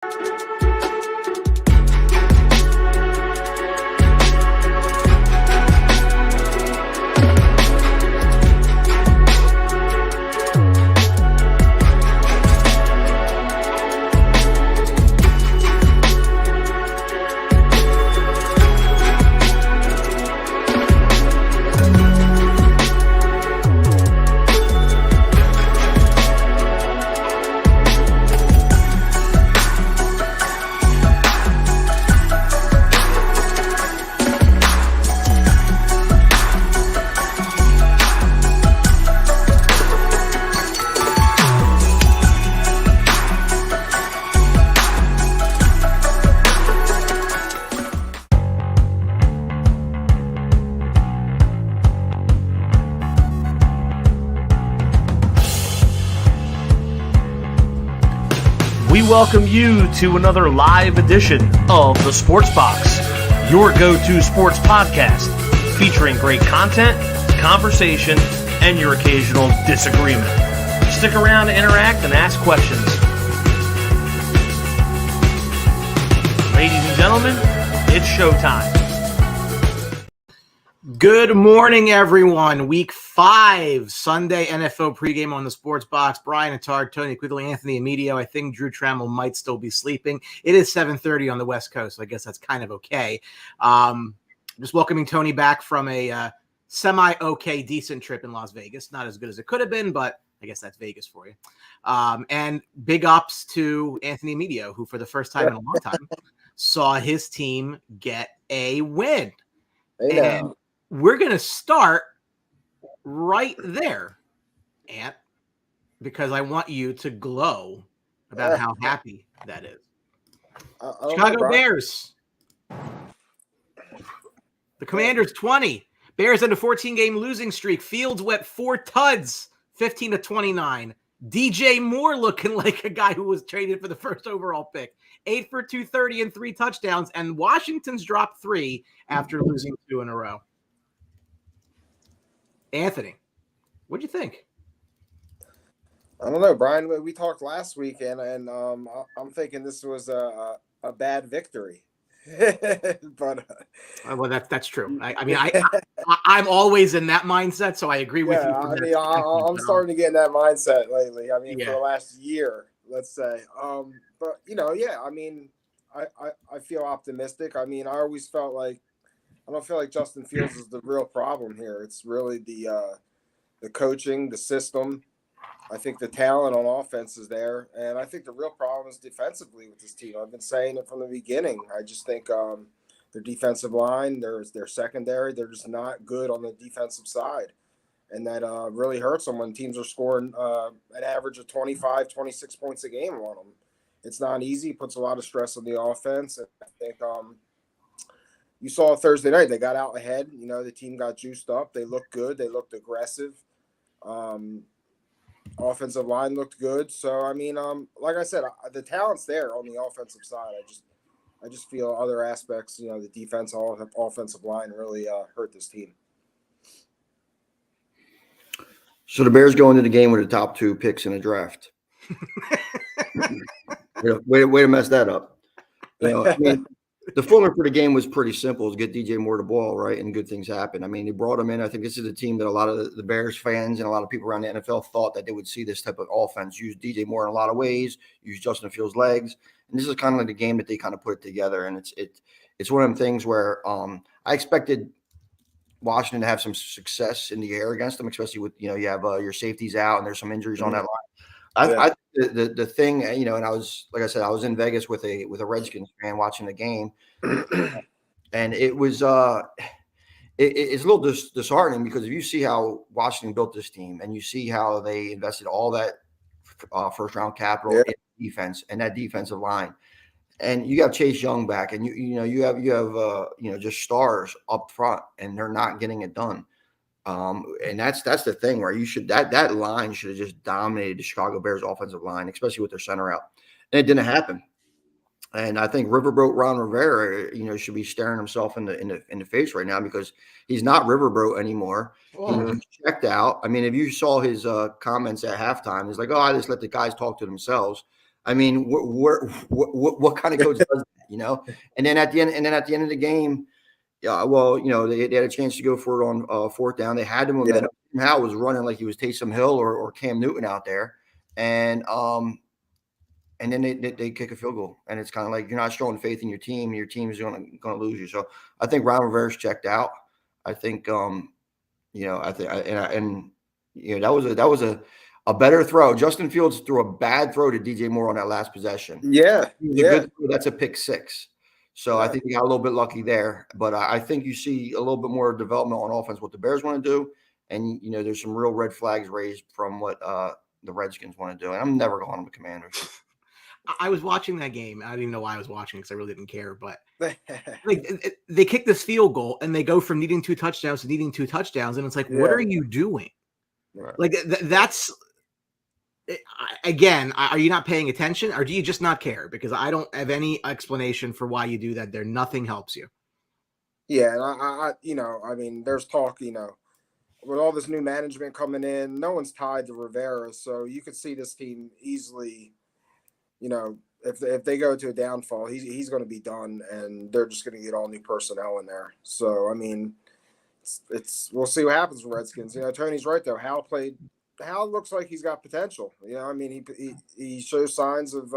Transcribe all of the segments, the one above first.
We welcome you to another live edition of The Sports Box, your go-to sports podcast featuring great content, conversation, and your occasional disagreement. Stick around to interact and ask questions. Ladies and gentlemen, it's showtime. Good morning, everyone. Week 5, Sunday NFL pregame on the Sports Box. Brian Attard, Tony Quigley, Anthony Emilio. I think Drew Trammell might still be sleeping. It is 7:30 on the West Coast, so I guess that's kind of okay. Just welcoming Tony back from a semi-okay, decent trip in Las Vegas. Not as good as it could have been, but I guess that's Vegas for you. And big ups to Anthony Emilio, who for the first time in a long time saw his team get a win. And we're going to start right there, Ant, because I want you to glow about how happy that is. Chicago Bears. The Commanders 20. Bears end a 14-game losing streak. Fields went 4 tuds, 15-29. DJ Moore looking like a guy who was traded for the first overall pick. 8 for 230 and 3 touchdowns. And Washington's dropped 3 after losing 2 in a row. Anthony, what'd you think? I don't know, Brian. We talked last week, and I'm thinking this was a bad victory. But well, that's true. I'm always in that mindset, so I agree with you. I'm starting to get in that mindset lately. For the last year, let's say. But I feel optimistic. I always felt like. I don't feel like Justin Fields is the real problem here. It's really the coaching, the system. I think the talent on offense is there, and I think the real problem is defensively with this team. I've been saying it from the beginning. I just think their defensive line, their secondary, they're just not good on the defensive side, and that really hurts them when teams are scoring an average of 25, 26 points a game on them. It's not easy. It puts a lot of stress on the offense, and I think you saw Thursday night, they got out ahead. The team got juiced up. They looked good. They looked aggressive. Offensive line looked good. So, like I said, the talent's there on the offensive side. I just feel other aspects, the defense, offensive line really hurt this team. So the Bears go into the game with the top 2 picks in the draft. Way to mess that up. The formula for the game was pretty simple: is get DJ Moore the ball, right, and good things happen. They brought him in. I think this is a team that a lot of the Bears fans and a lot of people around the NFL thought that they would see this type of offense. Use DJ Moore in a lot of ways, use Justin Fields' legs, and this is kind of like the game that they kind of put together. And it's one of them things where I expected Washington to have some success in the air against them, especially with you have your safeties out and there's some injuries on that line. I the thing, and I was, like I said, I was in Vegas with a Redskins fan watching the game, and it was it's a little disheartening because if you see how Washington built this team and you see how they invested all that first round capital in defense and that defensive line, and you got Chase Young back, and you have just stars up front, and they're not getting it done. And that's the thing where you should that line should have just dominated the Chicago Bears offensive line, especially with their center out. And it didn't happen. And I think Riverboat Ron Rivera, should be staring himself in the face right now because he's not Riverboat anymore. He's checked out. If you saw his comments at halftime, he's like, "Oh, I just let the guys talk to themselves." I mean, what kind of coach does that, you know? And then at the end of the game, yeah, well, you know, they had a chance to go for it on fourth down. They had the momentum. Yeah. Howell was running like he was Taysom Hill or Cam Newton out there, and then they kick a field goal, and it's kind of like you're not showing faith in your team. And your team is going to lose you. So I think Ron Rivera's checked out. I think you know, you know, that was a better throw. Justin Fields threw a bad throw to DJ Moore on that last possession. Yeah, Good throw. That's a pick six. So I think he got a little bit lucky there. But I think you see a little bit more development on offense, what the Bears want to do. And, you know, there's some real red flags raised from what the Redskins want to do. And I'm never going on the Commanders. I was watching that game. I didn't even know why I was watching because I really didn't care. But like they kick this field goal and they go from needing 2 touchdowns to needing 2 touchdowns. And it's like, what are you doing? Right. Like that's again, are you not paying attention or do you just not care? Because I don't have any explanation for why you do that there. Nothing helps you. Yeah. And I you know, I mean, there's talk, you know, with all this new management coming in, no one's tied to Rivera. So you could see this team easily, you know, if they go to a downfall, he's going to be done and they're just going to get all new personnel in there. So, I mean, it's we'll see what happens with Redskins. You know, Tony's right, though. Hal looks like he's got potential. You know, I mean, he shows signs of,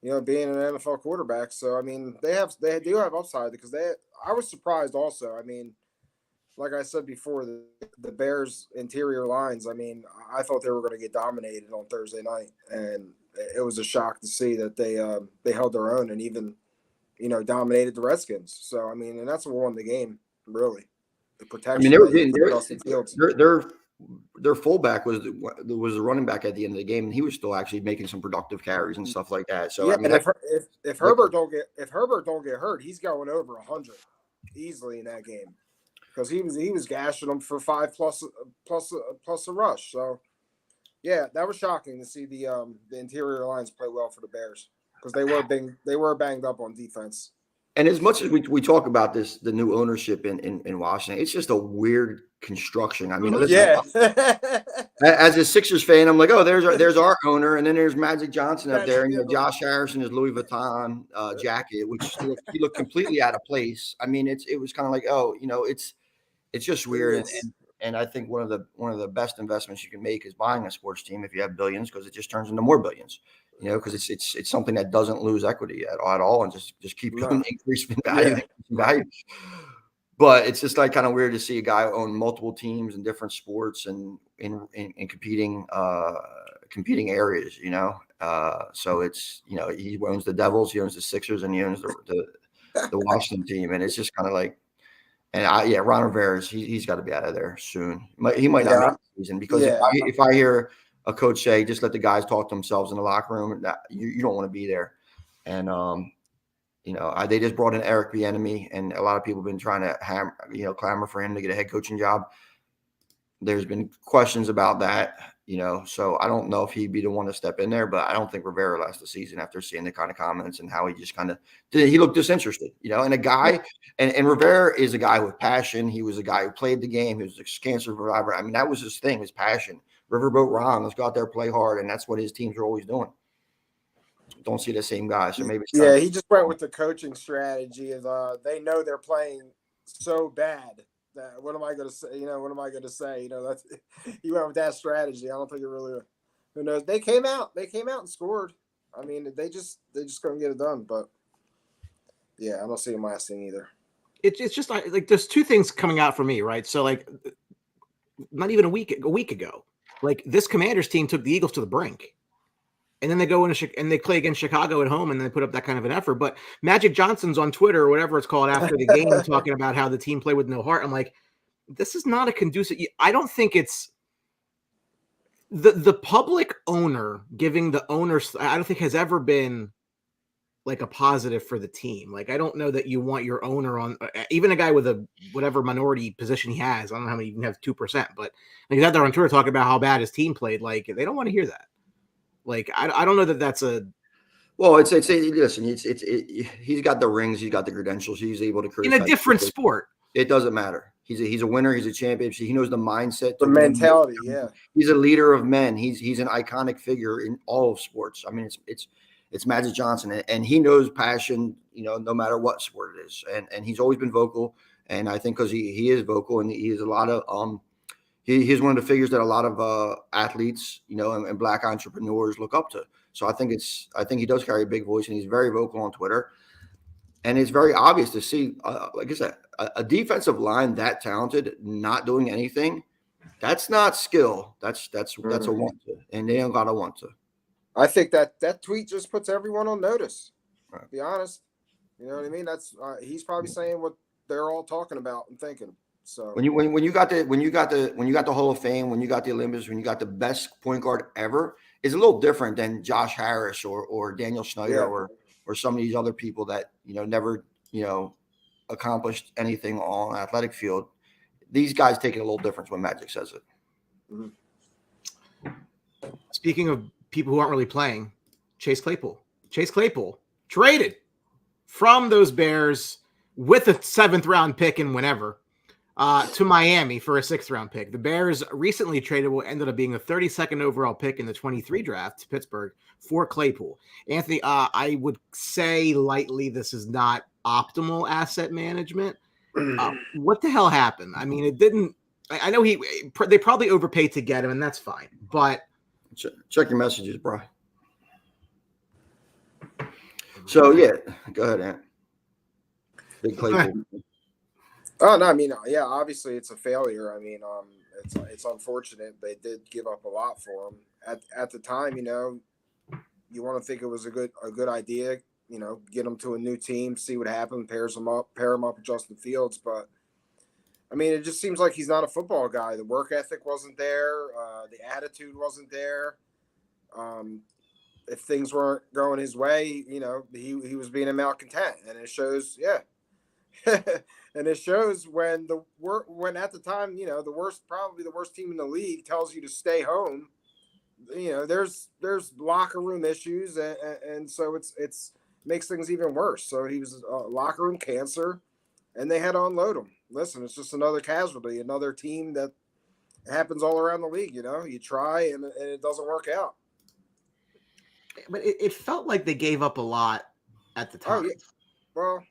you know, being an NFL quarterback. So, I mean, they do have upside because I was surprised also. I mean, like I said before, the Bears' interior lines, I mean, I thought they were going to get dominated on Thursday night. And it was a shock to see that they held their own and even, you know, dominated the Redskins. So, I mean, and that's what won the game, really. The protection. I mean, their fullback was the running back at the end of the game, and he was still actually making some productive carries and stuff like that. So, yeah, I mean, if Herbert don't get hurt, he's going over 100 easily in that game. Because he was gashing them for 5 plus a rush. So, yeah, that was shocking to see the interior lines play well for the Bears because they were banged up on defense. And as much as we talk about the new ownership in Washington, it's just a weird construction. I mean, as a Sixers fan, I'm like, oh, there's our owner, and then there's Magic Johnson up there, and you know, Josh Harrison, his Louis Vuitton jacket, which he looked completely out of place. I mean, it was kind of like, oh, you know, it's just weird. And I think one of the best investments you can make is buying a sports team if you have billions, because it just turns into more billions. You know, because it's something that doesn't lose equity at all, and just keep going, increasing value. But it's just like kind of weird to see a guy own multiple teams in different sports and in competing areas. You know, so it's, you know, he owns the Devils, he owns the Sixers, and he owns the Washington team, and it's just kind of like. And Ron Rivera, he's got to be out of there soon. He might not make the season because if I hear a coach say, just let the guys talk to themselves in the locker room, you don't want to be there. And, you know, they just brought in Eric Bieniemy, and a lot of people have been trying to clamor for him to get a head coaching job. There's been questions about that, you know, so I don't know if he'd be the one to step in there, but I don't think Rivera lasts the season after seeing the kind of comments and how he just kind of did. He looked disinterested, you know, and a guy, and Rivera is a guy with passion. He was a guy who played the game. He was a cancer survivor. I mean, that was his thing, his passion. Riverboat Ron, let's go out there, play hard, and that's what his teams are always doing. Don't see the same guy, so maybe. He just went with the coaching strategy of they know they're playing so bad that what am I going to say? You know, what am I going to say? You know, that's he went with that strategy. I don't think it really. Who knows? They came out and scored. I mean, they just couldn't get it done. But yeah, I don't see him lasting either. It's just like there's 2 things coming out for me, right? So like, not even a week ago. Like, this Commanders team took the Eagles to the brink, and then they go into and they play against Chicago at home, and they put up that kind of an effort. But Magic Johnson's on Twitter or whatever it's called after the game talking about how the team played with no heart. I'm like, this is not a conducive. I don't think it's the public owner giving the owners. I don't think has ever been like a positive for the team. Like, I don't know that you want your owner on, even a guy with a whatever minority position he has. I don't know how many even have 2%, but he's out there on Twitter talking about how bad his team played. Like, they don't want to hear that. Like, I don't know that that's a. Well, listen, he's got the rings, he's got the credentials, he's able to create in a different sport. It doesn't matter. He's a winner. He's a champion. He knows the mindset. The mentality, yeah. He's a leader of men. He's an iconic figure in all of sports. I mean, it's Magic Johnson, and he knows passion, no matter what sport it is. And he's always been vocal. And I think because he is vocal, and he is a lot of he's one of the figures that a lot of athletes, and Black entrepreneurs look up to. So I think he does carry a big voice, and he's very vocal on Twitter. And it's very obvious to see, like I said, a defensive line that talented not doing anything. That's not skill. That's a want to, and they don't gotta want to. I think that tweet just puts everyone on notice. Right. To be honest, you know what I mean. That's he's probably saying what they're all talking about and thinking. So when you got the Hall of Fame, when you got the Olympics, when you got the best point guard ever, it's a little different than Josh Harris or Daniel Snyder or some of these other people that never accomplished anything on an athletic field. These guys take it a little different when Magic says it. Mm-hmm. Speaking of people who aren't really playing, Chase Claypool traded from those Bears with a 7th round pick and whenever to Miami for a 6th round pick. The Bears recently traded what ended up being a 32nd overall pick in the 23 draft to Pittsburgh for Claypool. Anthony, I would say lightly this is not optimal asset management. What the hell happened? I mean, it didn't. I know they probably overpaid to get him, and that's fine. But check your messages, bro. So yeah, go ahead, Ant. Big Claypool. Oh no, I mean, yeah, obviously it's a failure. I mean, it's unfortunate. They did give up a lot for him at the time. You want to think it was a good idea. Get him to a new team, see what happens, pair him up with Justin Fields. But I mean, it just seems like he's not a football guy. The work ethic wasn't there. The attitude wasn't there. If things weren't going his way, he was being a malcontent, and it shows. Yeah. And it shows when at the time, probably the worst team in the league tells you to stay home. There's locker room issues, and so it's makes things even worse. So he was locker room cancer, and they had to unload him. Listen, it's just another casualty, another team that happens all around the league. You try and it doesn't work out. But it felt like they gave up a lot at the time. Oh, yeah. Well,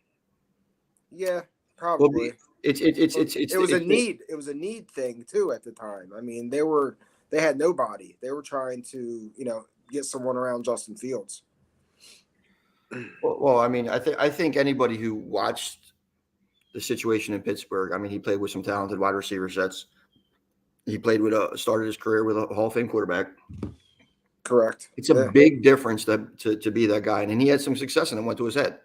yeah, probably. Well, it was a need. It was a need thing too at the time. I mean, they had nobody. They were trying to get someone around Justin Fields. Well, I mean, I think anybody who watched the situation in Pittsburgh, I mean, he played with some talented wide receiver sets. He started his career with a Hall of Fame quarterback. Correct. It's a big difference to be that guy, and he had some success, and it went to his head.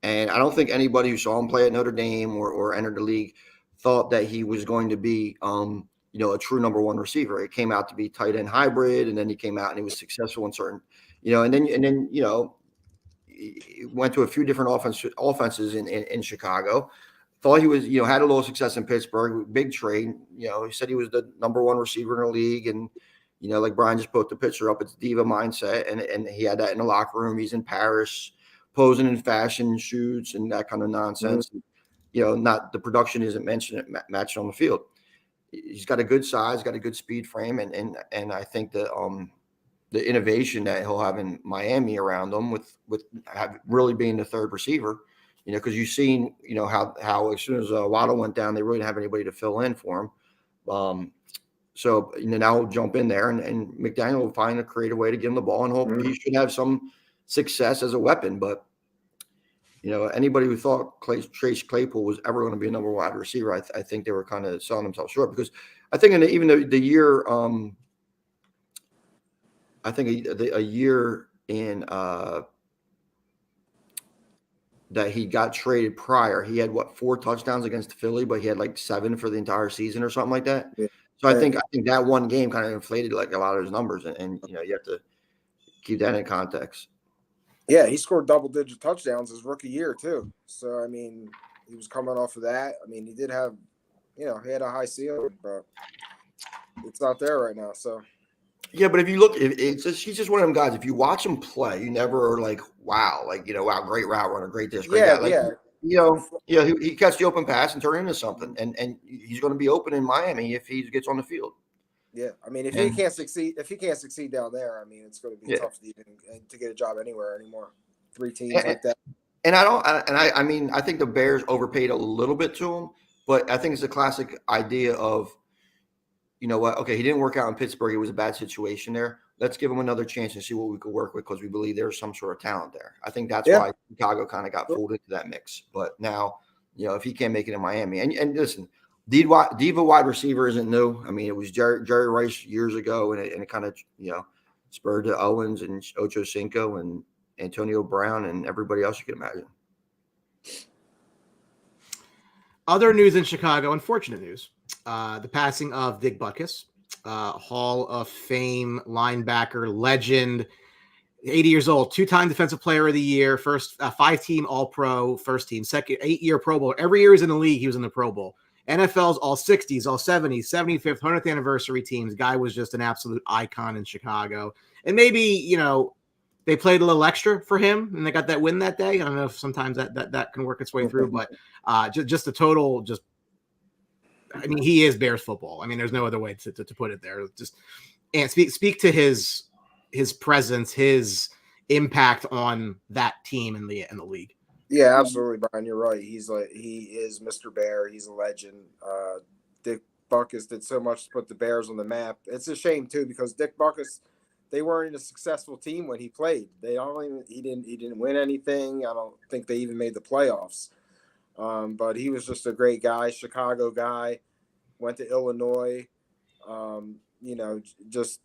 And I don't think anybody who saw him play at Notre Dame or entered the league thought that he was going to be, a true number one receiver. It came out to be tight end hybrid, and then he came out and he was successful in certain, and then he went to a few different offenses in Chicago. Thought he was, had a little success in Pittsburgh, big trade. He said he was the number one receiver in the league, and like Brian just put the picture up, it's diva mindset, and he had that in the locker room. He's in Paris, posing in fashion shoots and that kind of nonsense. Mm-hmm. Not the production isn't matched on the field. He's got a good size, got a good speed frame, and I think that the innovation that he'll have in Miami around him with really being the third receiver, because you've seen how as soon as Waddle went down, they really didn't have anybody to fill in for him. So now he'll jump in there, and McDaniel will find a creative way to give him the ball, and hope he should have some success as a weapon. But anybody who thought Chase Claypool was ever going to be a number one wide receiver, I think they were kind of selling themselves short, because I think even the year, I think a year in that he got traded prior, he had 4 touchdowns against Philly, but he had like 7 for the entire season or something like that. Yeah. So I think that one game kind of inflated like a lot of his numbers, and you have to keep that in context. Yeah, he scored double-digit touchdowns his rookie year too. So I mean, he was coming off of that. I mean, he did have, he had a high ceiling, but it's not there right now. So yeah, but if you look, he's just one of them guys. If you watch him play, you never are like, wow, wow, great route runner, great this, great that. he catch the open pass and turn it into something, and he's going to be open in Miami if he gets on the field. Yeah, I mean, if he can't succeed down there, I mean, it's going to be tough to even to get a job anywhere anymore. 3 teams like that. And I mean, I think the Bears overpaid a little bit to him, but I think it's a classic idea of, you know what? Okay, he didn't work out in Pittsburgh. It was a bad situation there. Let's give him another chance and see what we could work with because we believe there's some sort of talent there. I think that's why Chicago kind of got pulled into that mix. But now, if he can't make it in Miami, and listen, diva wide receiver isn't new. I mean, it was Jerry Rice years ago, and it kind of spurred to Owens and Ocho Cinco and Antonio Brown and everybody else you can imagine. Other news in Chicago, unfortunate news. The passing of Dick Butkus, Hall of Fame linebacker, legend, 80 years old, 2-time Defensive Player of the Year, first 5-team All-Pro, first team, second 8-year Pro Bowl. Every year he's in the league, he was in the Pro Bowl. NFL's all 60s, all 70s, 75th, 100th anniversary teams. Guy was just an absolute icon in Chicago. And maybe, they played a little extra for him and they got that win that day. I don't know if sometimes that can work its way through, but just the total, I mean, he is Bears football. I mean, there's no other way to put it there. Just and speak to his presence, his impact on that team in the league. Yeah, absolutely, Brian. You're right. He is Mr. Bear. He's a legend. Dick Butkus did so much to put the Bears on the map. It's a shame too because Dick Butkus, they weren't a successful team when he played. He didn't win anything. I don't think they even made the playoffs. But he was just a great guy, Chicago guy. Went to Illinois. Just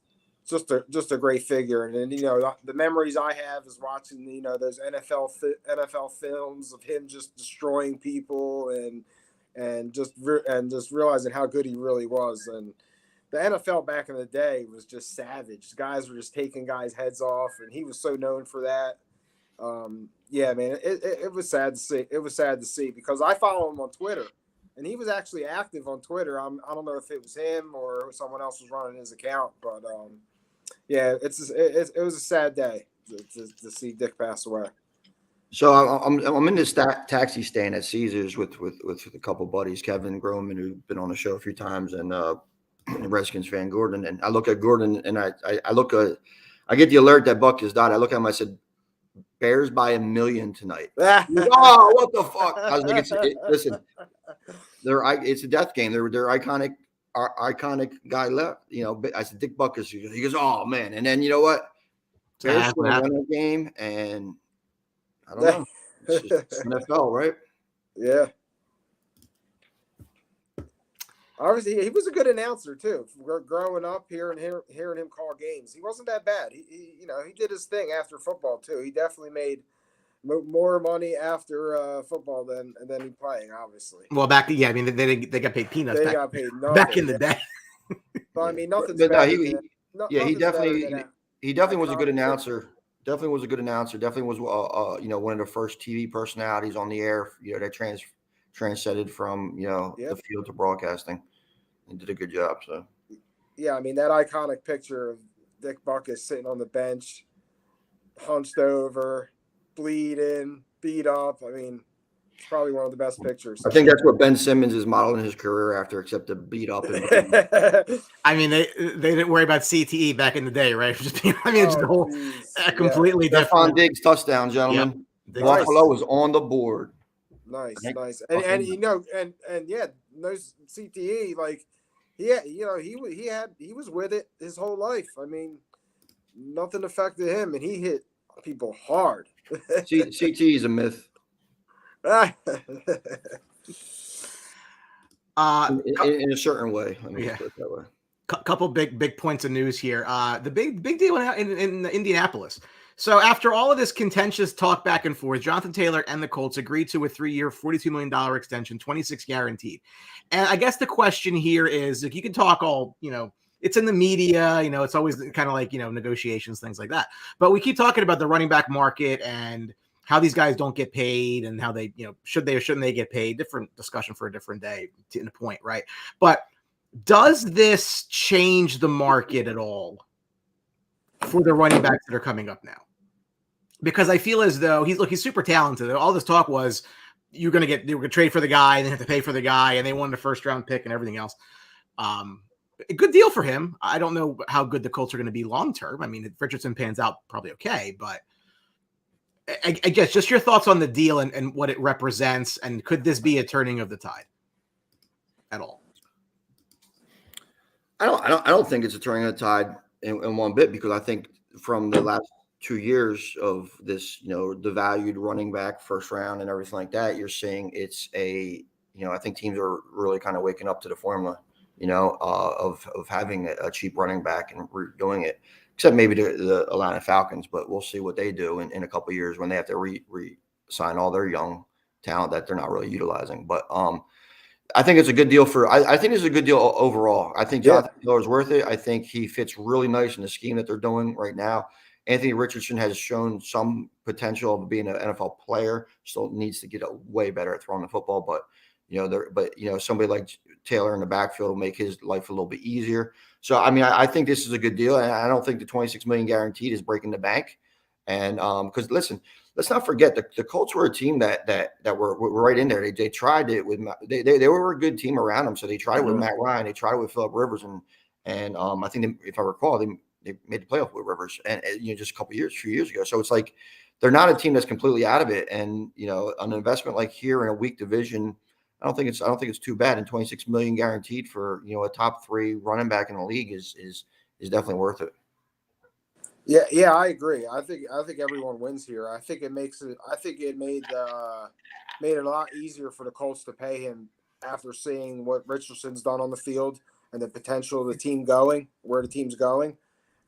a great figure. And then the memories I have is watching those NFL films of him just destroying people and just realizing how good he really was. And the NFL back in the day was just savage. Guys were just taking guys' heads off, and he was so known for that. Yeah, man, it was sad to see. It was sad to see because I follow him on Twitter, and he was actually active on Twitter. I don't know if it was him or someone else was running his account, but yeah, it was a sad day to see Dick pass away. So I'm in this taxi stand at Caesars with a couple buddies, Kevin Groman, who's been on the show a few times, and Redskins fan Gordon, and I look at Gordon and I get the alert that Buck has died. I look at him, I said, Bears by 1 million tonight. Oh, what the fuck? I was like, listen, it's a death game. They're iconic guy left. I said Dick Butkus. He goes, oh man, and then you know what? Bears win a game, and I don't know. It's NFL, right? Yeah. Obviously, he was a good announcer too. Growing up, hearing him call games, he wasn't that bad. He did his thing after football too. He definitely made more money after football than he playing. Obviously. Well, I mean, they got paid peanuts. They got paid nothing back in the day. But I mean, nothing's but better. He definitely was a good announcer. Definitely was a good announcer. Definitely was one of the first TV personalities on the air. That transcended from the field to broadcasting and did a good job. So yeah, I mean that iconic picture of Dick Butkus sitting on the bench, hunched over, bleeding, beat up. I mean, it's probably one of the best pictures. I think that's what Ben Simmons is modeling his career after, except to beat up. I mean, they didn't worry about CTE back in the day, right? Completely different. Stephon Diggs touchdown, gentlemen. Yep. Buffalo was on the board. Nice. And yeah, no CTE, like he was with it his whole life. I mean, nothing affected him, and he hit people hard. CTE is a myth. In a certain way. Put it that way. Couple big points of news here. The big deal in Indianapolis. So after all of this contentious talk back and forth, Jonathan Taylor and the Colts agreed to a 3-year, $42 million extension, 26 guaranteed. And I guess the question here is, if you can talk all, it's in the media, it's always kind of like, negotiations, things like that. But we keep talking about the running back market and how these guys don't get paid and how they, should they or shouldn't they get paid? Different discussion for a different day to the point, right? But does this change the market at all for the running backs that are coming up now? Because I feel as though he's super talented. All this talk was you're going to trade for the guy and then have to pay for the guy, and they wanted a first round pick and everything else. A good deal for him. I don't know how good the Colts are going to be long term. I mean, if Richardson pans out, probably okay, but I guess just your thoughts on the deal and what it represents, and could this be a turning of the tide at all? I don't think it's a turning of the tide in one bit, because I think from the last 2 years of this, the valued running back first round and everything like that, you're seeing it's I think teams are really kind of waking up to the formula, of having a cheap running back and doing it, except maybe the Atlanta Falcons, but we'll see what they do in a couple of years when they have to re-sign all their young talent that they're not really utilizing. But I think it's a good deal I think it's a good deal overall. I think Jonathan Taylor is worth it. I think he fits really nice in the scheme that they're doing right now. Anthony Richardson has shown some potential of being an NFL player. Still needs to get way better at throwing the football, but somebody like Taylor in the backfield will make his life a little bit easier. So I mean, I think this is a good deal, and I don't think the $26 million guaranteed is breaking the bank. And because listen, let's not forget the Colts were a team that were right in there. They tried it with they were a good team around them, so they tried it with Matt Ryan, they tried it with Phillip Rivers, and I think if I recall, they made the playoff with Rivers, and just a few years ago. So it's like they're not a team that's completely out of it. And an investment like here in a weak division, I don't think it's too bad. And $26 million guaranteed for a top 3 running back in the league is definitely worth it. Yeah, I agree. I think everyone wins here. I think it made it a lot easier for the Colts to pay him after seeing what Richardson's done on the field and the potential of the team where the team's going,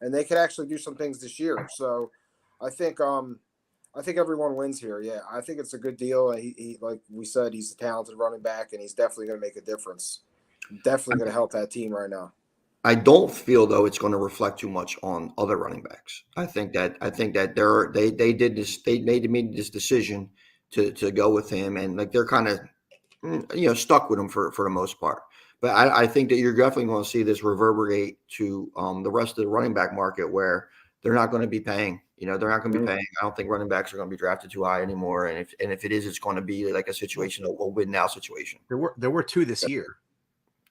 and they could actually do some things this year. So I think everyone wins here. Yeah, I think it's a good deal. He like we said, he's a talented running back, and he's definitely going to make a difference. Definitely going to help that team right now. I don't feel though it's going to reflect too much on other running backs. I think that they did this. They made this decision to go with him, and like they're kind of stuck with him for the most part. But I think that you're definitely going to see this reverberate to the rest of the running back market, where they're not going to be paying. They're not going to be paying. I don't think running backs are going to be drafted too high anymore. And if it is, it's going to be like a situation, a win now situation. There were 2 this year.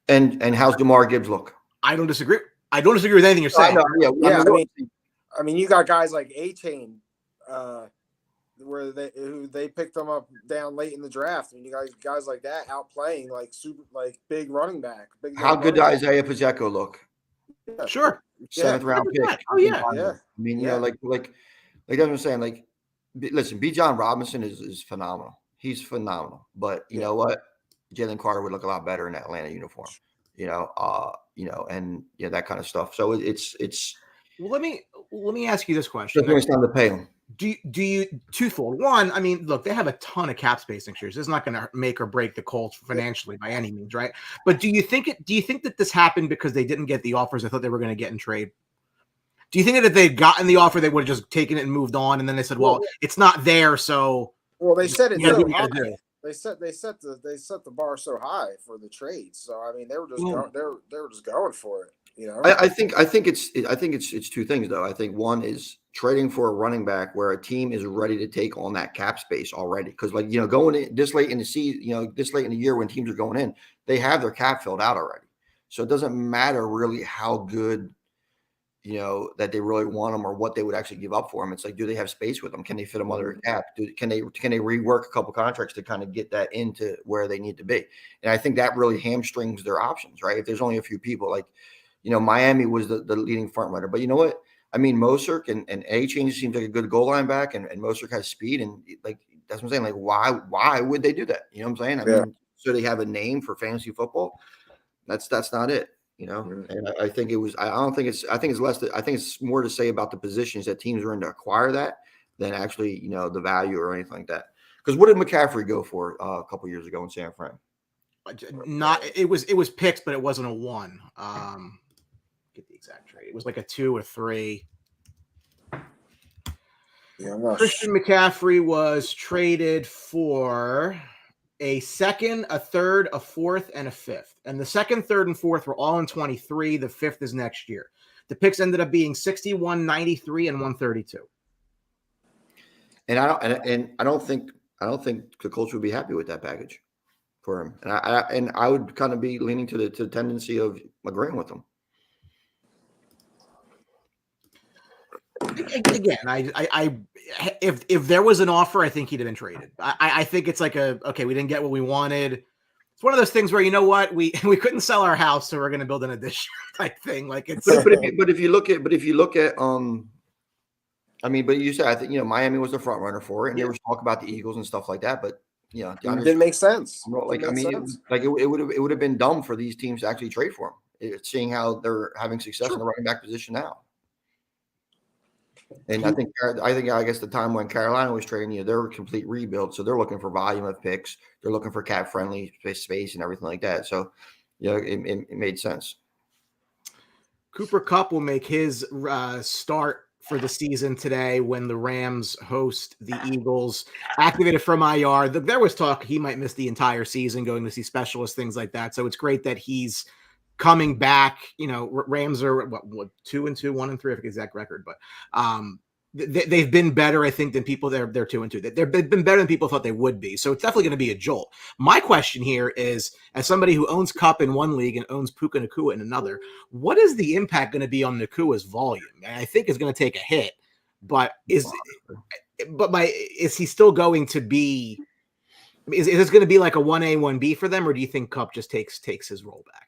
And how's DeMar Gibbs look? I don't disagree. I don't disagree with anything you're saying. I mean, you got guys like A-Chain, where they picked them up down late in the draft. I mean, you guys like that outplaying big running back. How good does Isaiah Pacheco look? Yeah. Sure. 7th round pick. Oh yeah. I mean, like that's what I'm saying. Like, listen, B. John Robinson is phenomenal. He's phenomenal. But you know what? Jalen Carter would look a lot better in that Atlanta uniform. And that kind of stuff. So it's. Well, let me ask you this question. It's time to pay him. Do you twofold? One, I mean, look, they have a ton of cap space next year. So it's not going to make or break the Colts financially by any means, right? But do you think that this happened because they didn't get the offers they thought they were going to get in trade? Do you think that if they'd gotten the offer, they would have just taken it and moved on? And then they said, well it's not there, so they said it. They set the bar so high for the trades. So I mean, they were just going for it. I think it's 2 things though. I think one is trading for a running back where a team is ready to take on that cap space already. Because going in this late in the season, this late in the year when teams are going in, they have their cap filled out already. So it doesn't matter really how good, that they really want them or what they would actually give up for them. It's like, do they have space with them? Can they fit them under cap? Can they rework a couple contracts to kind of get that into where they need to be? And I think that really hamstrings their options, right? If there's only a few people, like, Miami was the leading front runner, but you know what? I mean, Mosirk and A-Chain seems like a good goal line back, and Mosirk has speed, and like that's what I'm saying. Like, why would they do that? You know what I'm saying? I mean, so they have a name for fantasy football. That's not it. And I think it was. I think it's less. I think it's more to say about the positions that teams are in to acquire that than actually the value or anything like that. Because what did McCaffrey go for a couple years ago in San Fran? It was picks, but it wasn't a 1. Get the exact trade. It was like a 2 or 3. Yeah, Christian McCaffrey was traded for a 2nd, a 3rd, a 4th, and a 5th. And the 2nd, 3rd, and 4th were all in 23. The 5th is next year. The picks ended up being 61, 93, and 132. And I don't think I don't think the coach would be happy with that package for him. And I would kind of be leaning to the tendency of agreeing with him. Again, if there was an offer, I think he'd have been traded. I think it's like okay, we didn't get what we wanted. It's one of those things where, you know what, we couldn't sell our house, so we're going to build an addition type thing. Like it's. But if you look at I mean, but you said, I think, Miami was the front runner for it, and there was talk about the Eagles and stuff like that. But it didn't make sense. Like, I mean, it would have been dumb for these teams to actually trade for him, seeing how they're having success in the running back position now. And I guess the time when Carolina was trading, they're a complete rebuild, so they're looking for volume of picks, they're looking for cap friendly space and everything like that. So, it made sense. Cooper Kupp will make his start for the season today when the Rams host the Eagles. Activated from IR. There was talk he might miss the entire season, going to see specialists, things like that. So it's great that he's coming back. Rams are what 2-2, 1-3, I forget the exact record, but they've been better, I think, than people. They're 2-2. They've been better than people thought they would be. So it's definitely going to be a jolt. My question here is, as somebody who owns Kupp in one league and owns Puka Nacua in another, what is the impact going to be on Nacua's volume? I think it's going to take a hit, but is he still going to be? Is this going to be like a 1A, 1B for them, or do you think Kupp just takes his role back?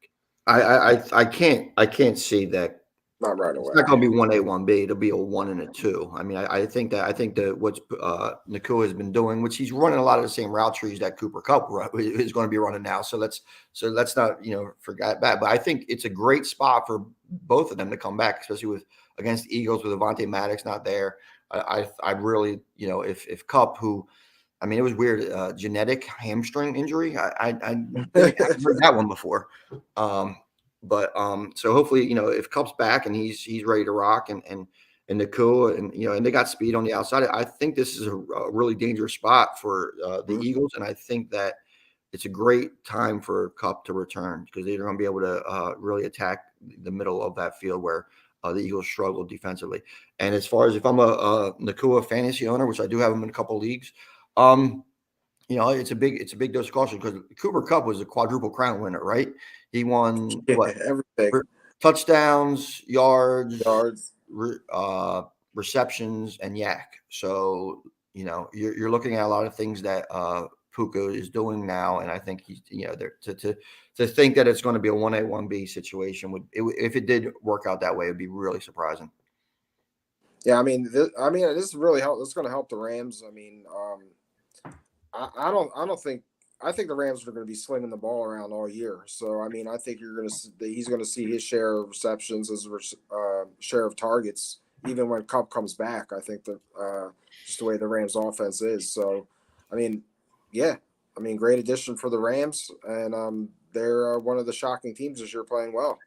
I can't see that. Not right away. It's not going to be 1A, 1B. It'll be a 1 and a 2. I mean, I think that what's Nacua has been doing, which he's running a lot of the same route trees that Cooper Kupp is going to be running now. So let's not forget that. But I think it's a great spot for both of them to come back, especially against the Eagles with Avonte Maddox not there. I really, if Kupp, who, I mean, it was weird, genetic hamstring injury. I haven't heard that one before. But so hopefully, if Kupp's back and he's ready to rock, and Nacua, and they got speed on the outside, I think this is a really dangerous spot for the Eagles, and I think that it's a great time for Kupp to return, because they're going to be able to really attack the middle of that field where the Eagles struggled defensively. And as far as if I'm a Nacua fantasy owner, which I do have him in a couple of leagues, it's a big dose of caution, because Cooper Kupp was a quadruple crown winner, right? He won everything: touchdowns, yards, receptions, and yak. So you're looking at a lot of things that Puka is doing now, and I think he's to think that it's going to be a 1A, 1B situation if it did work out that way, it would be really surprising. Yeah, I mean, this is really this is going to help the Rams. I mean, I think the Rams are going to be slinging the ball around all year. So, I mean, I think he's going to see his share of receptions, his share of targets, even when Kupp comes back. I think that just the way the Rams offense is. So, I mean, yeah, great addition for the Rams, and they're one of the shocking teams this year, playing well.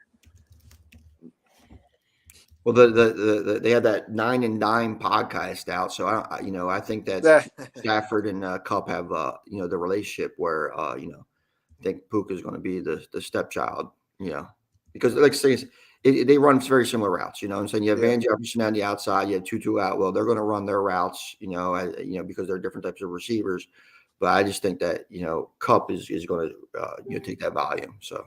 Well, they had that 9 and Dime podcast out, so I think that Stafford and Kupp have the relationship where I think Puka is going to be the stepchild, because like I say, they run very similar routes, what I'm saying? You have Van Jefferson on the outside, you have Tutu out. Well, they're going to run their routes, because they're different types of receivers. But I just think that Kupp is going to take that volume. So.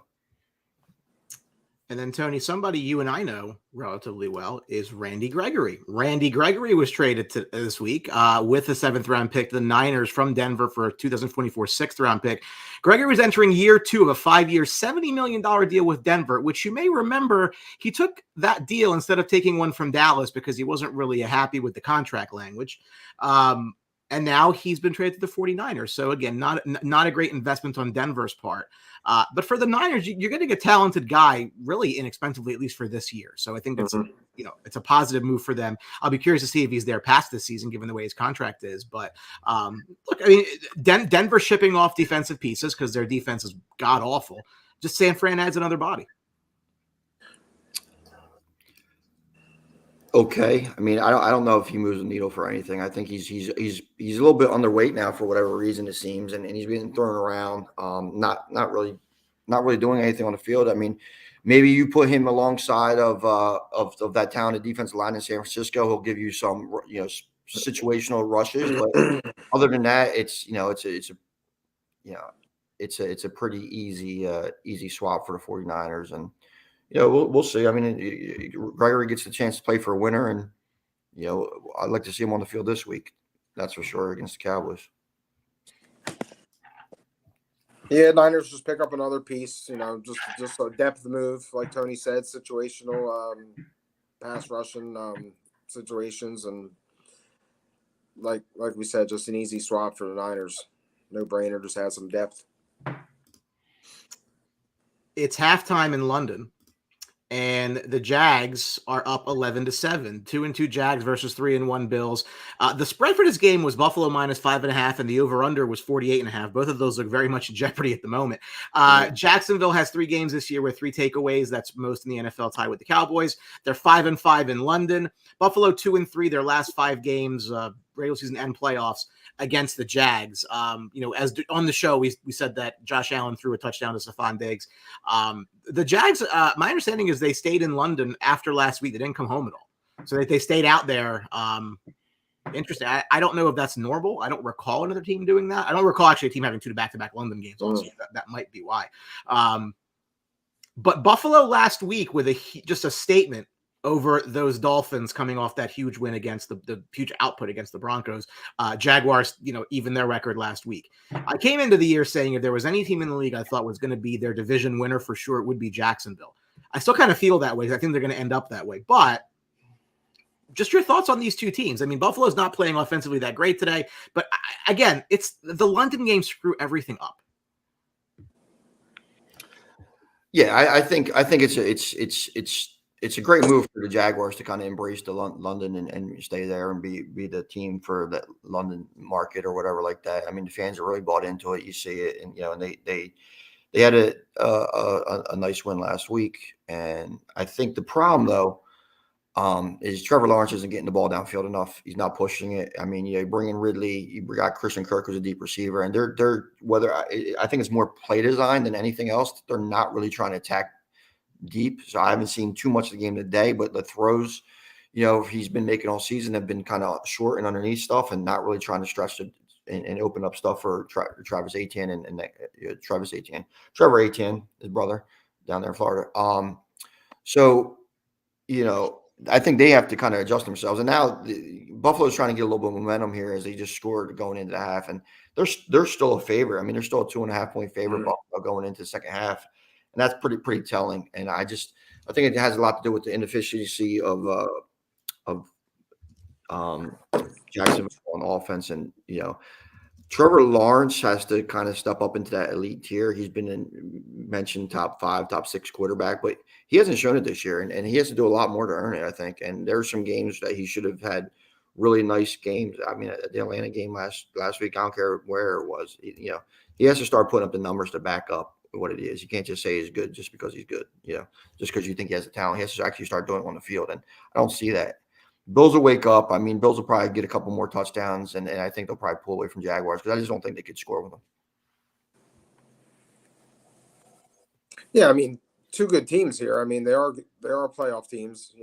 And then, Tony, somebody you and I know relatively well is Randy Gregory. Randy Gregory was traded this week with a 7th-round pick to the Niners from Denver for a 2024 6th-round pick. Gregory was entering year 2 of a 5-year, $70 million deal with Denver, which you may remember he took that deal instead of taking one from Dallas because he wasn't really happy with the contract language. And now he's been traded to the 49ers. So, again, not a great investment on Denver's part. But for the Niners, you're getting a talented guy really inexpensively, at least for this year. So I think that's it's a positive move for them. I'll be curious to see if he's there past this season, given the way his contract is. But look, I mean, Denver shipping off defensive pieces because their defense is god awful. Just San Fran adds another body. Okay, I mean, I don't know if he moves the needle for anything. I think he's a little bit underweight now for whatever reason it seems, and he's being thrown around, not really doing anything on the field. I mean, maybe you put him alongside of that talented defensive line in San Francisco, he'll give you some situational rushes, but other than that, it's a pretty easy swap for the 49ers, and we'll see. I mean, Gregory gets the chance to play for a winner, and I'd like to see him on the field this week. That's for sure against the Cowboys. Yeah, Niners just pick up another piece, just a depth move, like Tony said, situational pass rushing situations, and like we said, just an easy swap for the Niners. No brainer, just add some depth. It's halftime in London, and the Jags are up 11-7. 2-2 Jags versus 3-1 Bills. The spread for this game was Buffalo minus 5.5, and the over/under was 48.5. Both of those look very much in jeopardy at the moment. Jacksonville has 3 games this year with 3 takeaways. That's most in the NFL, tied with the Cowboys. They're 5-5 in London. Buffalo 2-3 their last 5 games, regular season and playoffs, against the Jags. As on the show, we said that Josh Allen threw a touchdown to Stephon Diggs. The Jags, my understanding is they stayed in London after last week. They didn't come home at all. So they stayed out there. Interesting. I don't know if that's normal. I don't recall another team doing that. I don't recall actually a team having 2 back-to-back London games. Also, that might be why. But Buffalo last week with just a statement over those Dolphins coming off that huge win against the huge output against the Broncos. Jaguars, even their record last week. I came into the year saying if there was any team in the league I thought was going to be their division winner for sure, it would be Jacksonville. I still kind of feel that way. I think they're going to end up that way. But just your thoughts on these 2 teams. I mean, Buffalo's not playing offensively that great today. But again, it's the London games screw everything up. Yeah, I think it's a great move for the Jaguars to kind of embrace the London and stay there and be the team for the London market or whatever like that. I mean, the fans are really bought into it. You see it, and and they had a nice win last week. And I think the problem though is Trevor Lawrence isn't getting the ball downfield enough. He's not pushing it. I mean, you bring in Ridley, you got Christian Kirk who's a deep receiver, and they're I think it's more play design than anything else. They're not really trying to attack deep. So I haven't seen too much of the game today, but the throws, he's been making all season have been kind of short and underneath stuff and not really trying to stretch it and open up stuff for Travis Etienne and Trevor Etienne, his brother down there in Florida. So, I think they have to kind of adjust themselves. And now Buffalo's trying to get a little bit of momentum here as they just scored going into the half. And they're still a favorite. I mean, they're still a 2.5-point favorite Buffalo going into the second half. And that's pretty telling. And I think it has a lot to do with the inefficiency of Jacksonville on offense. And, Trevor Lawrence has to kind of step up into that elite tier. He's been mentioned top 5, top 6 quarterback, but he hasn't shown it this year. And he has to do a lot more to earn it, I think. And there's some games that he should have had really nice games. I mean, the Atlanta game last week, I don't care where it was. He has to start putting up the numbers to back up what it is. You can't just say he's good just because he's good, just because you think he has the talent. He has to actually start doing it on the field. And I don't see that. Bills will wake up. I mean, Bills will probably get a couple more touchdowns, and I think they'll probably pull away from Jaguars because I just don't think they could score with them. Yeah, I mean, 2 good teams here. I mean, they are playoff teams,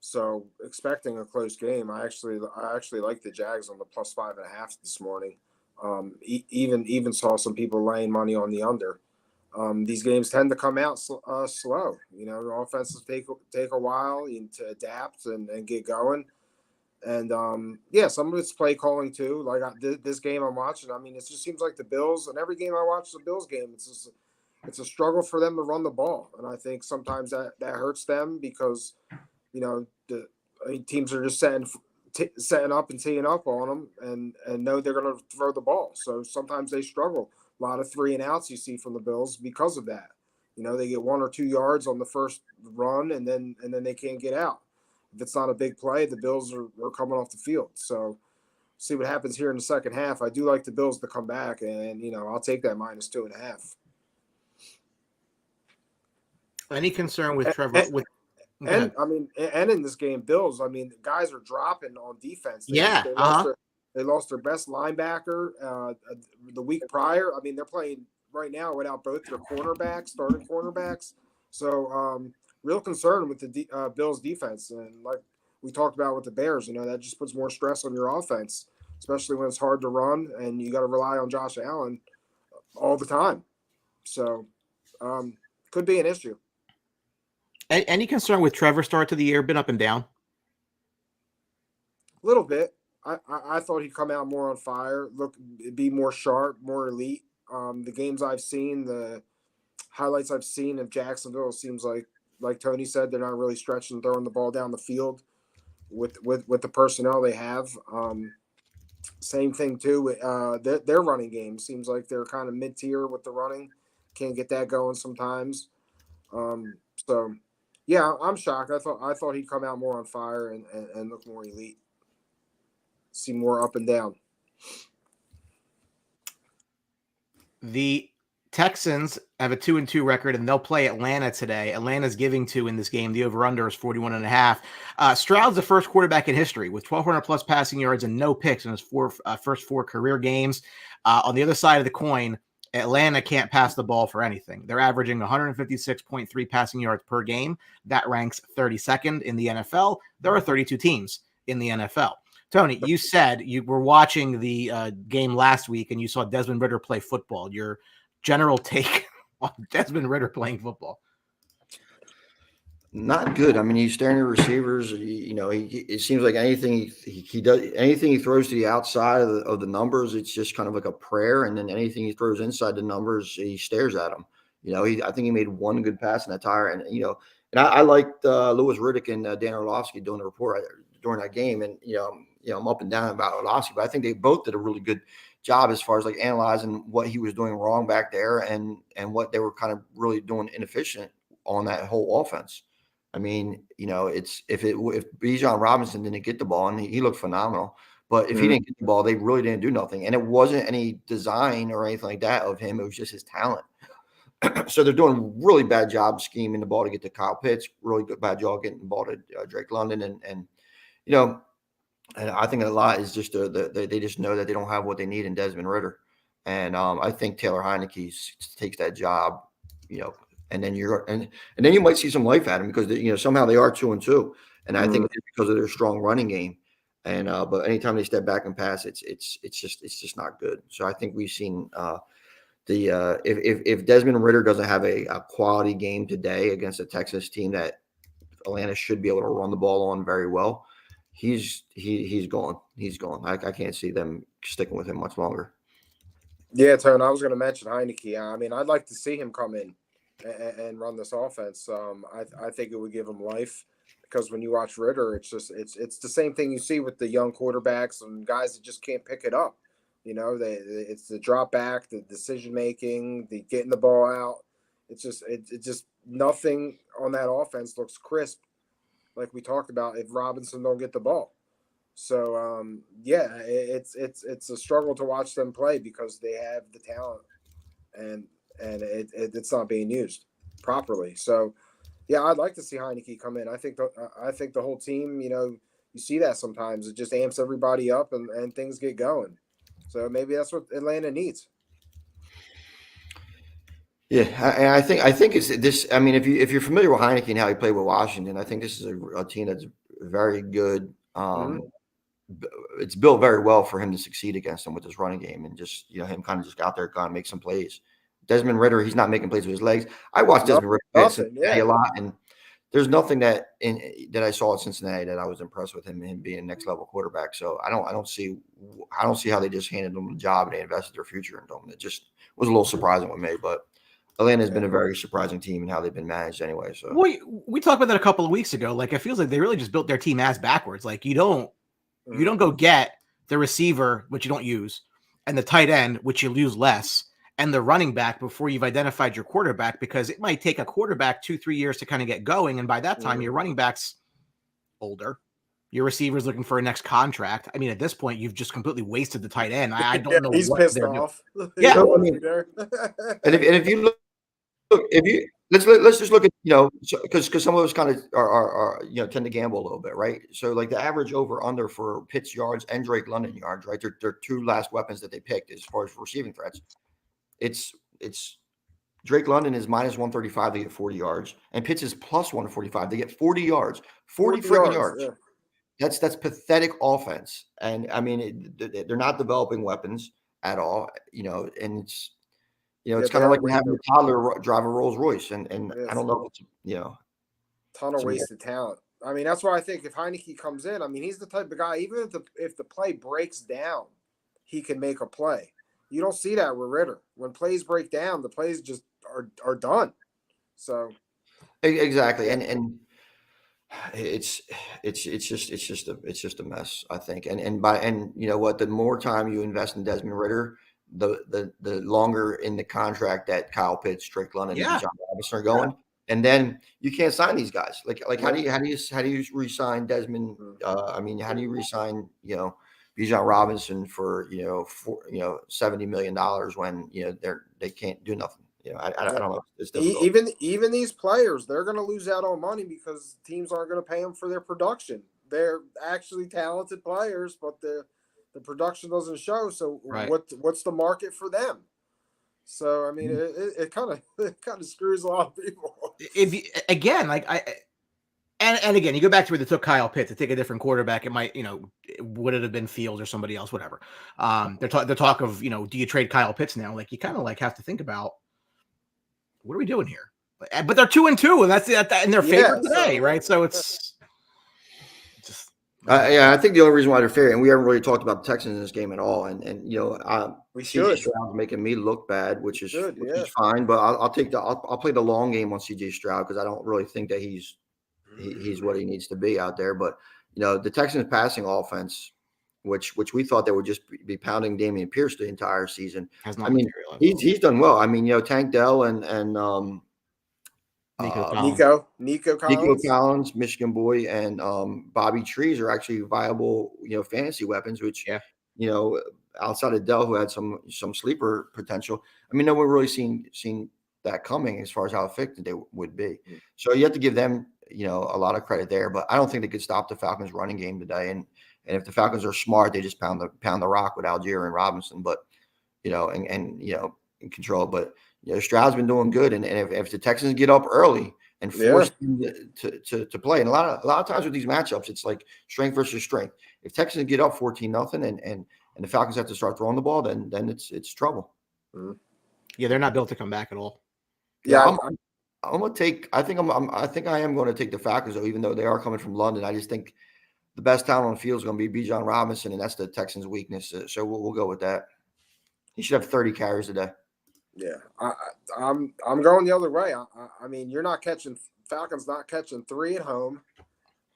so expecting a close game. I actually like the Jags on the plus 5.5 this morning. Even saw some people laying money on the under. These games tend to come out slow. The offenses take a while to adapt and get going. And some of it's play calling too. Like this game I'm watching, I mean, it just seems like the Bills, and every game I watch the Bills game, it's a struggle for them to run the ball. And I think sometimes that hurts them because, teams are just setting up and teeing up on them and know they're going to throw the ball. So sometimes they struggle. A lot of 3 and outs you see from the Bills because of that. They get 1 or 2 yards on the first run and then they can't get out. If it's not a big play, the Bills are coming off the field. So see what happens here in the second half. I do like the Bills to come back, and I'll take that minus 2.5. Any concern with Trevor? And in this game, Bills, I mean, the guys are dropping on defense. They lost their best linebacker the week prior. I mean, they're playing right now without both their starting cornerbacks. So real concern with the Bills defense. And like we talked about with the Bears. That just puts more stress on your offense, especially when it's hard to run and you got to rely on Josh Allen all the time. So, could be an issue. Any concern with Trevor's start to the year? Been up and down. A little bit. I thought he'd come out more on fire, be more sharp, more elite. The games I've seen, the highlights I've seen of Jacksonville, it seems like Tony said, they're not really stretching, throwing the ball down the field with the personnel they have. Same thing too with their running game. Seems like they're kind of mid-tier with the running. Can't get that going sometimes. So yeah, I'm shocked. I thought he'd come out more on fire and look more elite. See more up and down. The Texans have a 2-2 record, and they'll play Atlanta today. Atlanta's giving 2 in this game. The over-under is 41.5. Stroud's the first quarterback in history with 1,200 plus passing yards and no picks in his first 4 career games. On the other side of the coin, Atlanta can't pass the ball for anything. They're averaging 156.3 passing yards per game. That ranks 32nd in the NFL. There are 32 teams in the NFL. Tony, you said you were watching the game last week and you saw Desmond Ridder play football. Your general take on Desmond Ridder playing football? Not good. I mean, he's staring at receivers. It seems like anything he does, anything he throws to the outside of the numbers, it's just kind of like a prayer. And then anything he throws inside the numbers, he stares at them. I think he made one good pass in that tire. And, I liked Louis Riddick and Dan Orlovsky doing the report during that game. And, I'm up and down about Orlovsky, but I think they both did a really good job as far as like analyzing what he was doing wrong back there and what they were kind of really doing inefficient on that whole offense. I mean, if Bijan Robinson didn't get the ball, and he looked phenomenal, but if he didn't get the ball, they really didn't do nothing. And it wasn't any design or anything like that of him. It was just his talent. So they're doing a really bad job scheming the ball to get to Kyle Pitts, really good bad job getting the ball to Drake London. And I think a lot is just they just know that they don't have what they need in Desmond Ridder. And I think Taylor Heineke takes that job, and then then you might see some life at him because somehow they are 2-2, and I think it's because of their strong running game. And but anytime they step back and pass, it's just not good. So I think we've seen if Desmond Ridder doesn't have a quality game today against a Texas team that Atlanta should be able to run the ball on very well, he's gone. He's gone. I can't see them sticking with him much longer. Yeah, Tone, I was going to mention Heineke. I mean, I'd like to see him come in and run this offense. I think it would give him life because when you watch Ridder, it's the same thing you see with the young quarterbacks and guys that just can't pick it up. It's the drop back, the decision making, the getting the ball out. It's just nothing on that offense looks crisp, like we talked about. If Robinson don't get the ball. So it's a struggle to watch them play because they have the talent and it's not being used properly. So yeah, I'd like to see Heineke come in. I think the whole team, you see that sometimes it just amps everybody up and things get going. So maybe that's what Atlanta needs. Yeah, I think it's this. I mean, if you're familiar with Heineke and how he played with Washington, I think this is a team that's very good. It's built very well for him to succeed against them with his running game and just him kind of just out there kind of make some plays. Desmond Ridder, he's not making plays with his legs. I watched Desmond Ridder a lot, and there's nothing that I saw at Cincinnati that I was impressed with him being a next level quarterback. So I don't see how they just handed him the job and they invested their future into him. It just was a little surprising with me, but Atlanta has been a very surprising team in how they've been managed anyway. So we talked about that a couple of weeks ago. Like it feels like they really just built their team ass backwards. Like you don't go get the receiver, which you don't use, and the tight end, which you use less, and the running back before you've identified your quarterback, because it might take a quarterback 2-3 years to kind of get going. And by that time, your running back's older. Your receiver's looking for a next contract. I mean, at this point, you've just completely wasted the tight end. I don't know. He's what pissed they're off. Yeah. I mean, and if you look, let's just look at because some of us kind of are tend to gamble a little bit, right? So like the average over under for Pitts yards and Drake London yards, right? They're two last weapons that they picked as far as receiving threats. It's Drake London is minus 135 to get 40 yards, and Pitts is plus 145 to get 40 yards, 40 freaking yards. Yeah. That's pathetic offense. And I mean, they're not developing weapons at all, and it's kind of like having a toddler drive a Rolls Royce. And I don't know if it's, ton of wasted talent. I mean, that's why I think if Heineke comes in, I mean, he's the type of guy, even if the play breaks down, he can make a play. You don't see that with Ritter. When plays break down, the plays just are done. So exactly. And it's just a mess, I think. And you know what, the more time you invest in Desmond Ritter, the longer in the contract that Kyle Pitts, Drake London, and John Robinson are going. Yeah. And then you can't sign these guys. Like how do you re-sign Desmond? I mean, how do you re-sign Bijan Robinson for $70 million when they can't do nothing? I don't know. It's difficult. Even these players, they're going to lose out on money because teams aren't going to pay them for their production. They're actually talented players, but the production doesn't show. So what's the market for them? So I mean, it kind of screws a lot of people. And again, you go back to where they took Kyle Pitts to take a different quarterback. It might, would it have been Fields or somebody else, whatever. The talk of, do you trade Kyle Pitts now? Like you kind of have to think about what are we doing here? But they're 2-2, and that's in their favor today, right? So it's just. I think the only reason why they're fair, and we haven't really talked about the Texans in this game at all, and we should. CJ Stroud's making me look bad, which is fine. But I'll play the long game on CJ Stroud because I don't really think that he's what he needs to be out there. But the Texans passing offense, which we thought they would just be pounding Dameon Pierce the entire season. He's done well. I mean, Tank Dell and Nico Collins, Michigan boy, and Bobby Trees are actually viable, fantasy weapons, which, outside of Dell, who had some sleeper potential. I mean, no one really seen that coming as far as how effective they would be. So you have to give them, a lot of credit there, but I don't think they could stop the Falcons running game today. And if the Falcons are smart, they just pound the rock with Algier and Robinson, but, and control. But, Stroud's been doing good. And if the Texans get up early and force them to play, and a lot of times with these matchups, it's like strength versus strength. If Texans get up 14-0 and the Falcons have to start throwing the ball, then it's trouble. Yeah, they're not built to come back at all. Yeah, I'm going to take. I think I am going to take the Falcons, though, even though they are coming from London. I just think the best talent on the field is going to be Bijan Robinson, and that's the Texans' weakness. So we'll go with that. He should have 30 carries a day. Yeah, I'm going the other way. I mean, Falcons not catching 3 at home.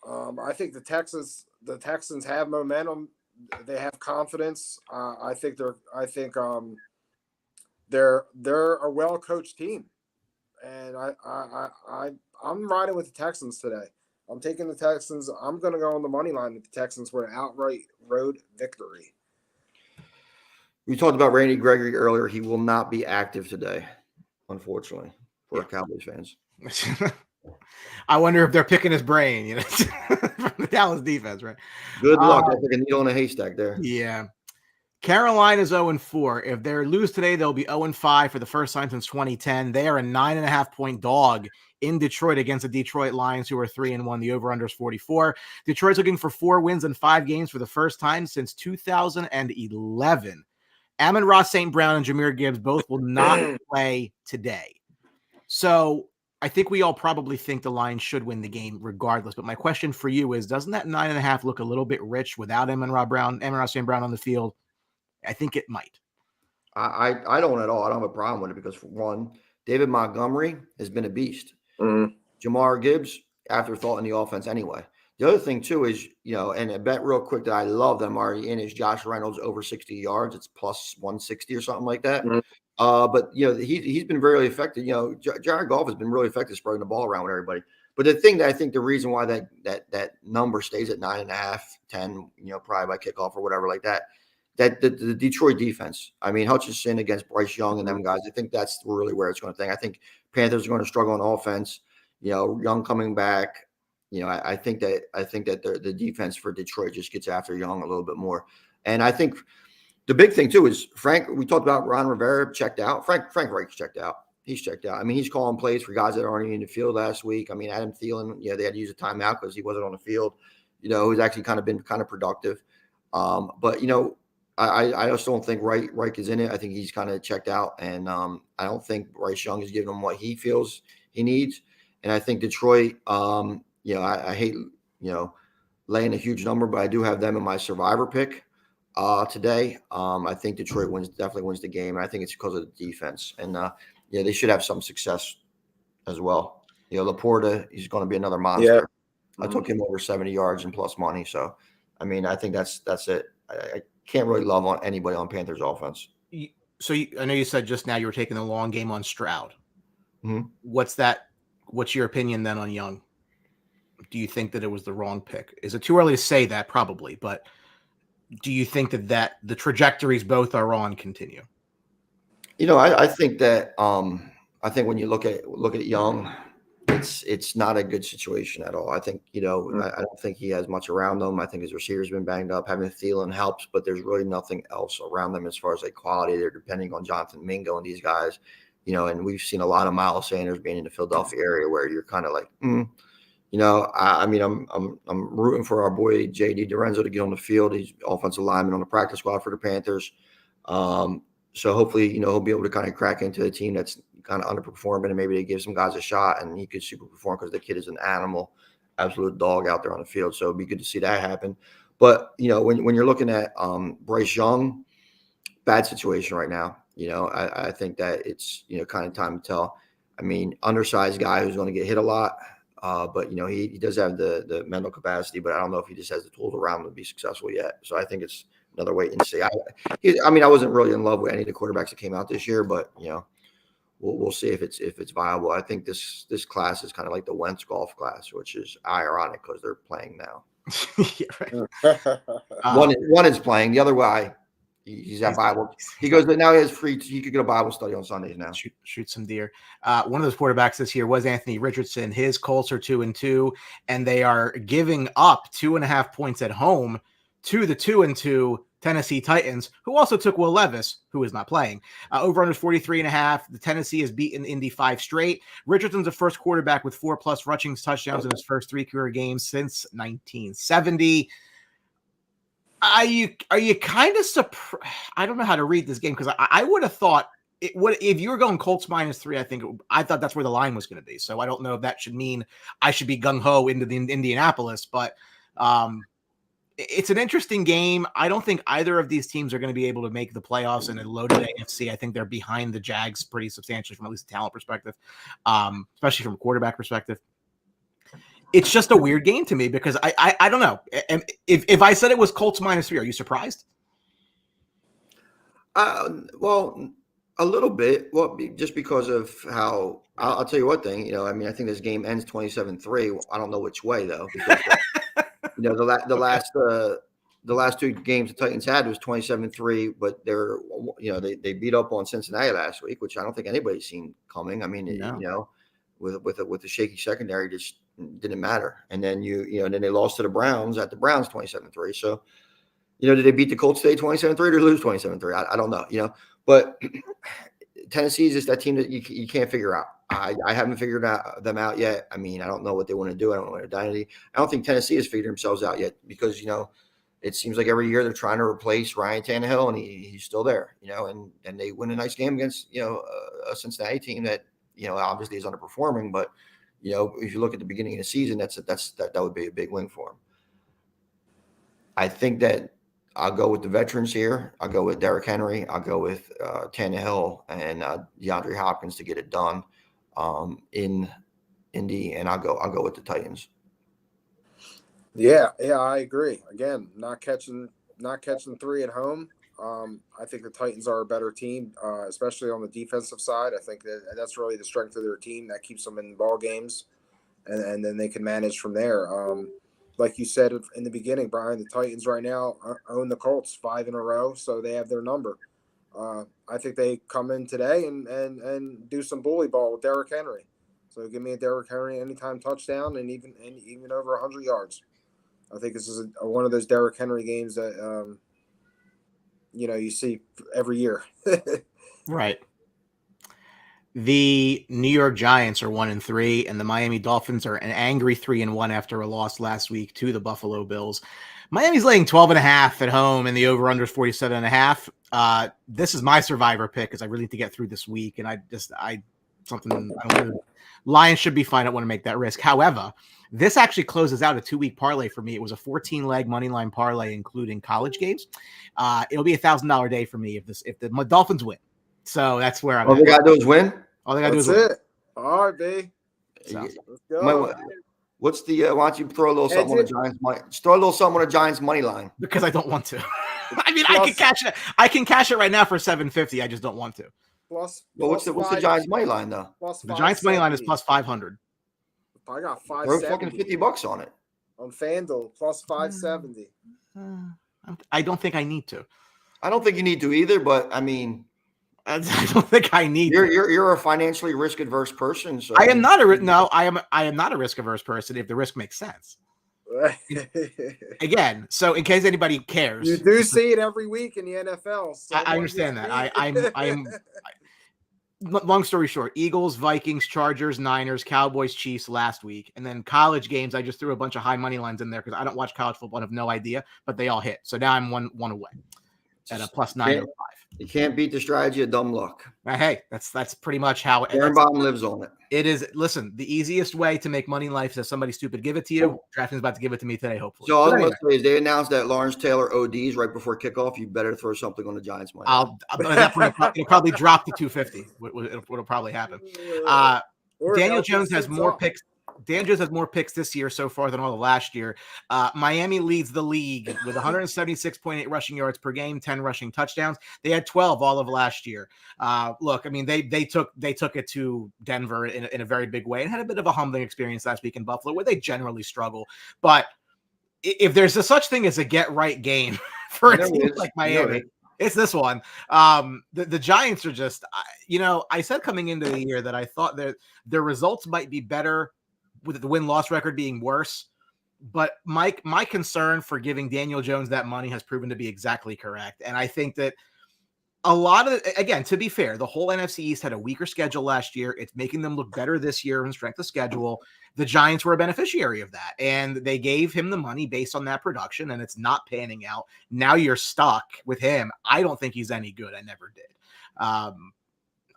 I think the Texans have momentum. They have confidence. I think they're a well coached team, and I'm riding with the Texans today. I'm taking the Texans. I'm going to go on the money line with the Texans for an outright road victory. We talked about Randy Gregory earlier. He will not be active today, unfortunately, for our Cowboys fans. I wonder if they're picking his brain, from the Dallas defense, right? Good luck. That's like a needle in a haystack there. Yeah. Carolina's 0-4. If they lose today, they'll be 0-5 for the first time since 2010. They are a 9.5-point dog in Detroit against the Detroit Lions, who are 3-1. The over-under is 44. Detroit's looking for 4 wins in 5 games for the first time since 2011. Amon-Ra St. Brown and Jahmyr Gibbs both will not play today. So I think we all probably think the Lions should win the game regardless. But my question for you is, doesn't that 9.5 look a little bit rich without Amon-Ra St. Brown on the field? I think it might. I don't at all. I don't have a problem with it because, for one, David Montgomery has been a beast. Mm-hmm. Jahmyr Gibbs, afterthought in the offense anyway. The other thing, too, is, and a bet real quick that I love them already in is Josh Reynolds over 60 yards. It's plus 160 or something like that. Mm-hmm. But, he's been very effective. Jared Goff has been really effective spreading the ball around with everybody. But the thing that I think the reason why that number stays at 9.5, 10, probably by kickoff or whatever like that, that the Detroit defense, I mean, Hutchinson against Bryce Young and them guys, I think that's really where it's going to think. I think Panthers are going to struggle on offense. Young coming back. I think that the defense for Detroit just gets after Young a little bit more. And I think the big thing too is Frank. We talked about Ron Rivera checked out. Frank Reich's checked out. He's checked out. I mean, he's calling plays for guys that aren't in the field last week. I mean, Adam Thielen, they had to use a timeout because he wasn't on the field. who's actually kind of been kind of productive. But I just don't think Reich is in it. I think he's kind of checked out, and I don't think Bryce Young is giving him what he feels he needs. And I think Detroit, I hate laying a huge number, but I do have them in my survivor pick today. I think Detroit definitely wins the game, and I think it's because of the defense. And they should have some success as well. Laporta, he's going to be another monster. Yeah. I took him over 70 yards and plus money. So, I mean, I think that's it. I can't really love on anybody on Panthers offense. So I know you said just now you were taking the long game on Stroud. Mm-hmm. What's your opinion then on Young? Do you think that it was the wrong pick? Is it too early to say that? Probably, but do you think that the trajectories both are on continue? I think that I think when you look at Young, it's not a good situation at all. I think I don't think he has much around him. I think his receivers been banged up. Having Thielen helps, but there's really nothing else around them as far as quality. They're depending on Jonathan Mingo and these guys, and we've seen a lot of Miles Sanders being in the Philadelphia area where you're kind of like, I mean, I'm rooting for our boy J.D. Lorenzo to get on the field. He's offensive lineman on the practice squad for the Panthers. So hopefully, he'll be able to kind of crack into a team that's kind of underperforming, and maybe they give some guys a shot and he could super perform because the kid is an animal, absolute dog out there on the field. So it'd be good to see that happen. But, when you're looking at Bryce Young, bad situation right now. I think that it's, kind of time to tell. I mean, undersized guy who's going to get hit a lot. But, he does have the mental capacity, but I don't know if he just has the tools around him to be successful yet. So I think it's another wait and see. I wasn't really in love with any of the quarterbacks that came out this year, but, we'll see if it's viable. I think this class is kind of like the Wentz golf class, which is ironic because they're playing now. Yeah, right. One is playing. The other guy, he's at Bible. He goes, but now he has free. He could get a Bible study on Sundays now. Shoot some deer. One of those quarterbacks this year was Anthony Richardson. His Colts are 2-2, and they are giving up 2.5 points at home to the 2-2 Tennessee Titans, who also took Will Levis, who is not playing. Over under 43.5. The Tennessee has beaten Indy 5 straight. Richardson's the first quarterback with 4+ rushing touchdowns in his first 3 career games since 1970. Are you kind of surprised? I don't know how to read this game because I would have thought it would if you were going Colts -3. I thought that's where the line was going to be. So I don't know if that should mean I should be gung ho into the Indianapolis, but it's an interesting game. I don't think either of these teams are going to be able to make the playoffs in a loaded AFC. I think they're behind the Jags pretty substantially from at least a talent perspective, especially from a quarterback perspective. It's just a weird game to me because I don't know. If I said it was Colts -3, are you surprised? Well, a little bit. Well, just because of how I'll tell you one thing. I think this game ends 27-3. I don't know which way though. Because, the last 2 games the Titans had was 27-3, but they beat up on Cincinnati last week, which I don't think anybody's seen coming. I mean, no. With the shaky secondary, just didn't matter. And then then they lost to the Browns at the Browns 27-3. So, did they beat the Colts today 27-3 or lose 27-3? I don't know. But Tennessee is just that team that you can't figure out. I haven't figured them out yet. I mean, I don't know what they want to do. I don't know their identity. I don't think Tennessee has figured themselves out yet because, it seems like every year they're trying to replace Ryan Tannehill and he's still there, and they win a nice game against, a Cincinnati team that, obviously is underperforming, but, if you look at the beginning of the season, that would be a big win for them. I think that I'll go with the veterans here. I'll go with Derrick Henry. I'll go with Tannehill and DeAndre Hopkins to get it done in Indy, and I'll go with the Titans. Yeah, I agree. Again, not catching 3 at home. I think the Titans are a better team, especially on the defensive side. I think that's really the strength of their team that keeps them in ball games, and then they can manage from there. Like you said in the beginning, Brian, the Titans right now own the Colts 5 in a row, so they have their number. I think they come in today and do some bully ball with Derrick Henry. So give me a Derrick Henry anytime touchdown and even over 100 yards. I think this is one of those Derrick Henry games that you see every year. Right. The New York Giants are 1-3, and the Miami Dolphins are an angry 3-1 after a loss last week to the Buffalo Bills. Miami's laying 12.5 at home, and the over/under is 47.5. This is my survivor pick because I really need to get through this week, and I don't know. Lions should be fine. I don't want to make that risk. However, this actually closes out a 2-week parlay for me. It was a 14-leg money line parlay, including college games. It'll be $1,000 day for me if the Dolphins win. So that's where I'm. All they gotta do is win. All they gotta do is That's win. it. All right, B. So, Let's go. What's the? Why don't you throw a little something on the Giants money? Just throw a little something on the Giants money line. because I don't want to. I mean, I can cash it. I can cash it right now for $750. I just don't want to. Plus, Well, what's the Giants money line though? plus The Giants money line is plus 500. I got Throw fucking $570 $50 on it. on FanDuel. Plus 570. I don't think I need to. I don't think you need to either, but I mean, I don't think I need. You're a financially risk adverse person. So I am not I am not a risk averse person if the risk makes sense. Again, so in case anybody cares, You do see it every week in the NFL. So I understand that. I'm long story short, Eagles, Vikings, Chargers, Niners, Cowboys, Chiefs last week. And then college games, I just threw a bunch of high money lines in there because I don't watch college football and have no idea, but they all hit. So now I'm one away at a plus 905. You can't beat the strategy of dumb luck. Hey, that's pretty much how Baum lives on it. It is. Listen, the easiest way to make money in life is if somebody stupid give it to you. DraftKings about to give it to me today, hopefully. So all I'm going to say is they announced that Lawrence Taylor ODs right before kickoff. You better throw something on the Giants money. It'll probably drop to 250. What'll probably happen. Daniel Jones has more picks. Dan Jones has more picks this year so far than all of last year. Miami leads the league with 176.8 rushing yards per game, 10 rushing touchdowns. They had 12 all of last year. Look, I mean, they took it to Denver in a very big way and had a bit of a humbling experience last week in Buffalo, where they generally struggle. But if there's a such thing as a get right game for a team like Miami, it's this one. The Giants are just, I said coming into the year that I thought that their results might be better with the win-loss record being worse. But my concern for giving Daniel Jones that money has proven to be exactly correct. And I think that a lot of, again, to be fair, the whole NFC East had a weaker schedule last year. It's making them look better this year in strength of schedule. The Giants were a beneficiary of that, and they gave him the money based on that production, and it's not panning out. Now you're stuck with him. I don't think he's any good. I never did.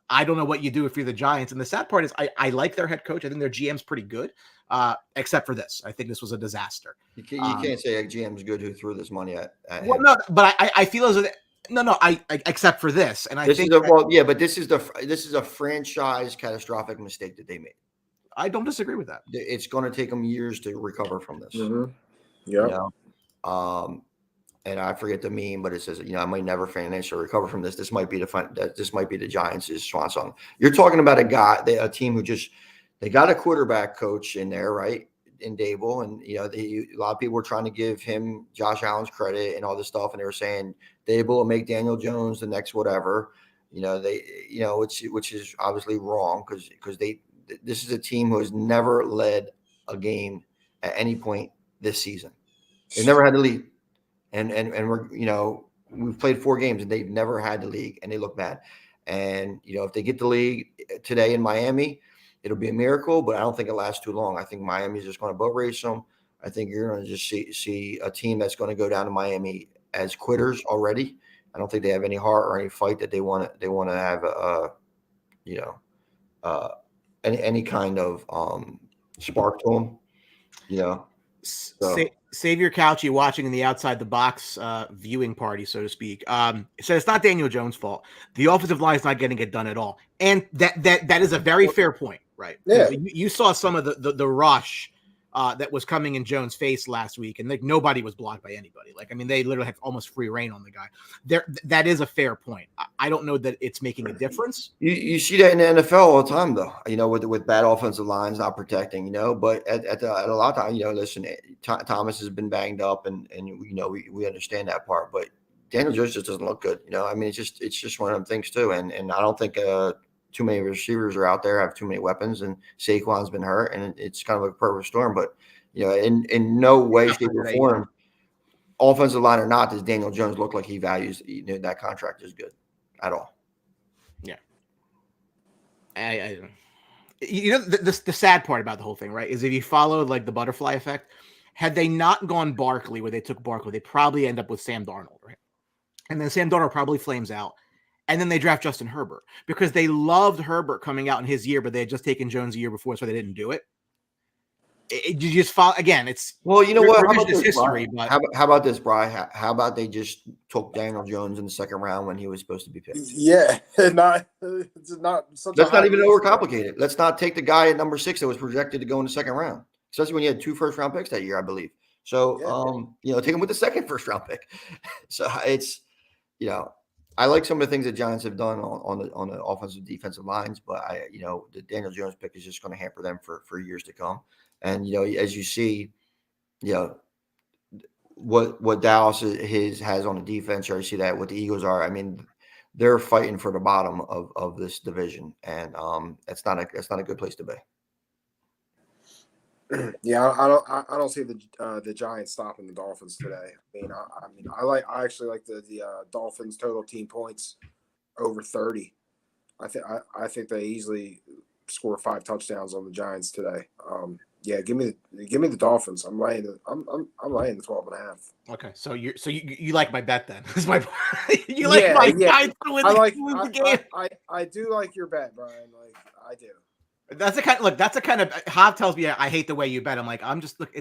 I don't know what you do if you're the Giants. And the sad part is I like their head coach. I think their GM's pretty good, except for this. I think this was a disaster. You can't say a GM's good who threw this money at well, him. no, but I feel as though I except for this. And I this think but this is a franchise catastrophic mistake that they made. I don't disagree with that. It's going to take them years to recover from this. Mm-hmm. Yeah. And I forget the meme, but it says, I might never financially recover from this. This might be the Giants' swan song. You're talking about a team who they got a quarterback coach in there, right? In Dable. And, a lot of people were trying to give him Josh Allen's credit and all this stuff. And they were saying Dable will make Daniel Jones the next whatever, which is obviously wrong because this is a team who has never led a game at any point this season. They never had the lead. And we're, we've played 4 games and they've never had the league and they look bad. And, if they get the league today in Miami, it'll be a miracle, but I don't think it lasts too long. I think Miami's just going to boat race them. I think you're going to just see a team that's going to go down to Miami as quitters already. I don't think they have any heart or any fight that they want to have any kind of spark to them, So. Save your couch. You're watching in the outside the box viewing party, so to speak. So it's not Daniel Jones' fault. The offensive line is not getting it done at all, and that is a very fair point, right? Yeah. You saw some of the rush that was coming in Jones' face last week, and nobody was blocked by anybody. They literally had almost free reign on the guy. That is a fair point. I don't know that it's making a difference. You see that in the NFL all the time, though. With bad offensive lines not protecting. But at a lot of times, listen, Thomas has been banged up, and we understand that part. But Daniel Jones just doesn't look good. It's just one of them things too. And I don't think too many receivers are out there, have too many weapons, and Saquon's been hurt, and it's kind of a perfect storm. But in no way, shape, or form, offensive line or not, does Daniel Jones look like he values that contract is good at all? Yeah. The sad part about the whole thing, right, is if you followed like the butterfly effect, had they not gone Barkley where they took Barkley, they probably end up with Sam Darnold, right? And then Sam Darnold probably flames out. And then they draft Justin Herbert because they loved Herbert coming out in his year, but they had just taken Jones a year before, so they didn't do it. You just follow again. It's Well, you know what? How about revisionist this, history, Brian? but How about this, Brian? How about they just took Daniel Jones in the second round when he was supposed to be picked? Yeah, it's not such. Let's not even overcomplicate it. Let's not take the guy at number 6 that was projected to go in the second round, especially when you had 2 first-round picks that year, I believe. So, take him with the second first-round pick. So it's, I like some of the things that Giants have done on the offensive defensive lines, but the Daniel Jones pick is just going to hamper them for years to come. And as you see, what Dallas has on the defense, or you see that what the Eagles are. I mean, they're fighting for the bottom of this division, and it's not a good place to be. Yeah, I don't see the Giants stopping the Dolphins today. I actually like the Dolphins total team points over 30. I think they easily score 5 touchdowns on the Giants today. Yeah, give me the Dolphins. I'm laying the 12.5. Okay, so you like my bet then? You like my Giants to win the game? I do like your bet, Brian. Like I do. That's the kind of Hob tells me I hate the way you bet. I'm like,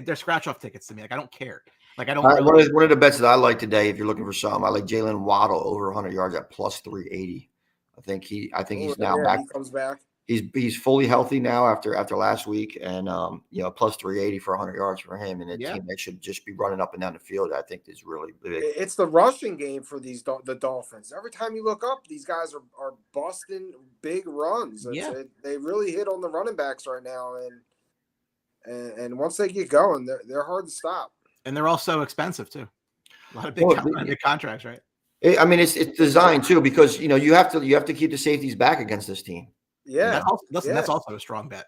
they're scratch off tickets to me. Like I don't care. Like I don't. One of the bets that I like today, if you're looking for something, I like Jalen Waddle over 100 yards at plus 380. I think he's now back. He comes back. He's fully healthy now after last week, and plus 380 for 100 yards for him, and a team that should just be running up and down the field. I think is really big. It's the rushing game for the Dolphins. Every time you look up, these guys are busting big runs. They really hit on the running backs right now, and once they get going, they're hard to stop. And they're also expensive too. A lot of big contracts, right? It's designed too because you have to keep the safeties back against this team. Yeah, that's also a strong bet.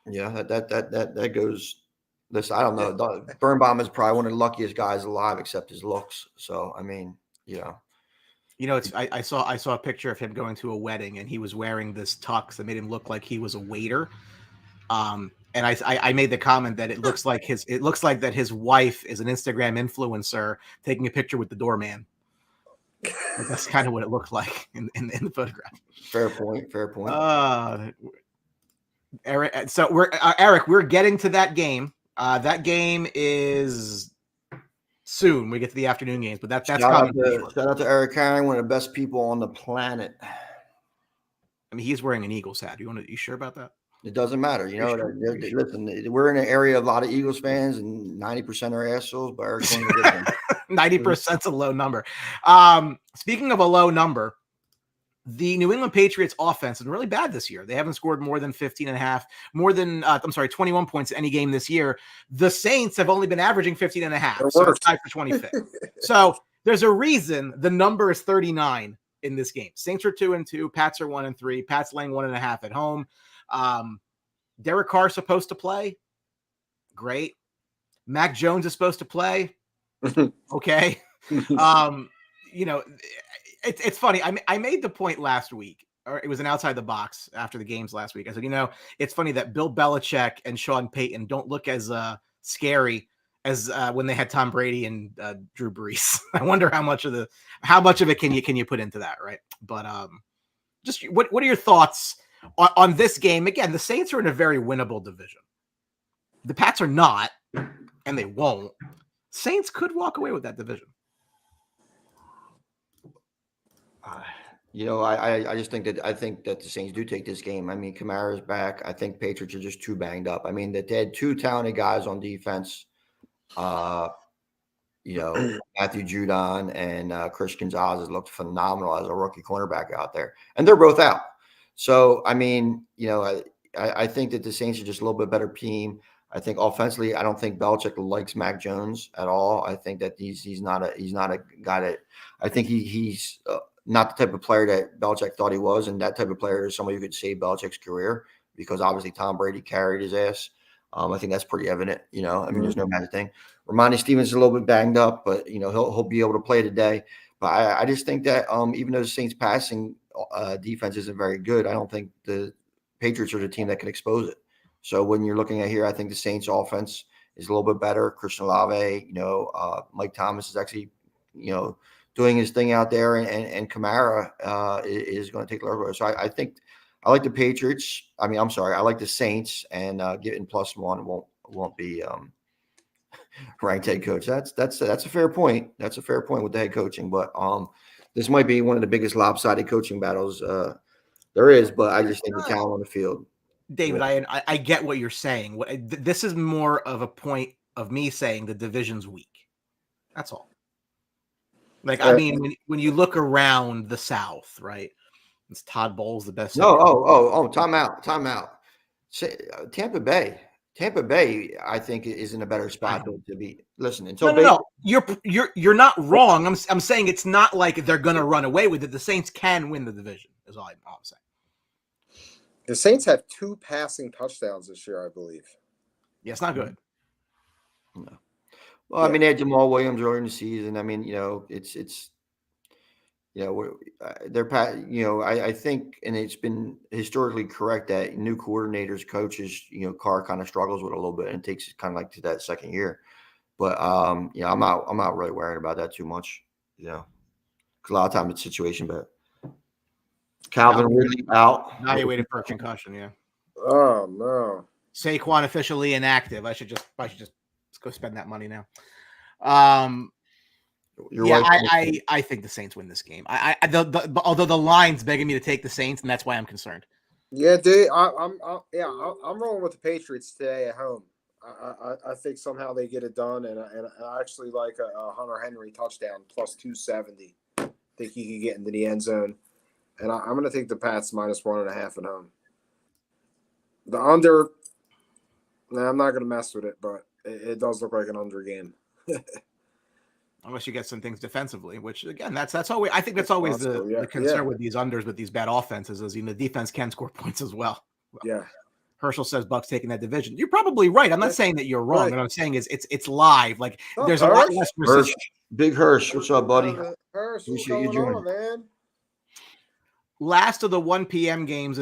Yeah, that goes. Listen, I don't know. Birnbaum is probably one of the luckiest guys alive, except his looks. So I saw a picture of him going to a wedding, and he was wearing this tux that made him look like he was a waiter. And I made the comment that it looks like that his wife is an Instagram influencer taking a picture with the doorman. That's kind of what it looked like in the photograph. Fair point. Eric. So we're getting to that game. That game is soon. We get to the afternoon games, but that's coming. Shout out to Eric Herring, one of the best people on the planet. I mean, he's wearing an Eagles hat. You sure about that? It doesn't matter. Listen, we're in an area of a lot of Eagles fans, and 90% are assholes, but Eric's one of the good ones. 90% is a low number. Speaking of a low number, the New England Patriots offense is really bad this year. They haven't scored more than 21 points in any game this year. The Saints have only been averaging 15.5. So it's tied for 25th. So there's a reason the number is 39 in this game. Saints are 2-2. Pats are 1-3. Pats laying 1.5 at home. Derek Carr is supposed to play. Great. Mac Jones is supposed to play. Okay. It's funny. I made the point last week, or it was an outside the box after the games last week. I said, it's funny that Bill Belichick and Sean Payton don't look as scary as when they had Tom Brady and Drew Brees. I wonder how much of it can you put into that, right? But just what are your thoughts on this game? Again, the Saints are in a very winnable division. The Pats are not, and they won't. Saints could walk away with that division. I think that the Saints do take this game. I mean, Kamara's back. I think Patriots are just too banged up. I mean, that they had 2 talented guys on defense. Matthew Judon and Chris Gonzalez looked phenomenal as a rookie cornerback out there, and they're both out. So, I mean, I think that the Saints are just a little bit better team. I think offensively, I don't think Belichick likes Mac Jones at all. I think that he's not a guy that I think he's not the type of player that Belichick thought he was, and that type of player is somebody who could save Belichick's career because obviously Tom Brady carried his ass. I think that's pretty evident. There's no magic thing. Ramondre Stevens is a little bit banged up, but he'll be able to play today. But I just think that even though the Saints passing defense isn't very good, I don't think the Patriots are the team that can expose it. So when you're looking at here, I think the Saints offense is a little bit better. Christian Olave, Mike Thomas is actually, doing his thing out there, and Kamara is going to take the role. So I think I like the Patriots. I like the Saints, and getting +1 won't be ranked head coach. That's a fair point. That's a fair point with the head coaching, but this might be one of the biggest lopsided coaching battles there is. But I just think the talent on the field. David, I get what you're saying. This is more of a point of me saying the division's weak. That's all. Like, I mean, when you look around the South, right? It's Todd Bowles, the best. Time out. Tampa Bay, I think, is in a better spot to be. Listen, until no. You're not wrong. I'm saying it's not like they're gonna run away with it. The Saints can win the division. Is all I'm saying. The Saints have 2 passing touchdowns this year, I believe. Yeah, it's not good. No. Well, I mean, they had Jamal Williams earlier in the season. I mean, I think, and it's been historically correct that new coordinators, coaches, Carr kind of struggles with a little bit, and it takes kind of like to that second year. But I'm not really worried about that too much, because a lot of times it's situation, but Calvin Ridley out. Now you waited for a concussion, yeah. Oh no. Saquon officially inactive. I should just go spend that money now. I think the Saints win this game. Although the line's begging me to take the Saints, and that's why I'm concerned. Yeah, dude. I'm rolling with the Patriots today at home. I think somehow they get it done, and I actually like a Hunter Henry touchdown +270. I think he could get into the end zone, and I'm going to take the Pats -1.5 at home. The under. Nah, I'm not going to mess with it, but it does look like an under game. Unless you get some things defensively, which again, that's always. I think that's always the concern with these unders, with these bad offenses, is the defense can score points as well. Yeah. Herschel says Bucks taking that division. You're probably right. I'm not saying that you're wrong. Right. What I'm saying is it's live. Like there's a lot less Hirsch, Big Hirsch. What's up, buddy? Hirsch, what's Appreciate you going joining. on, man? Last of the 1 p.m. games.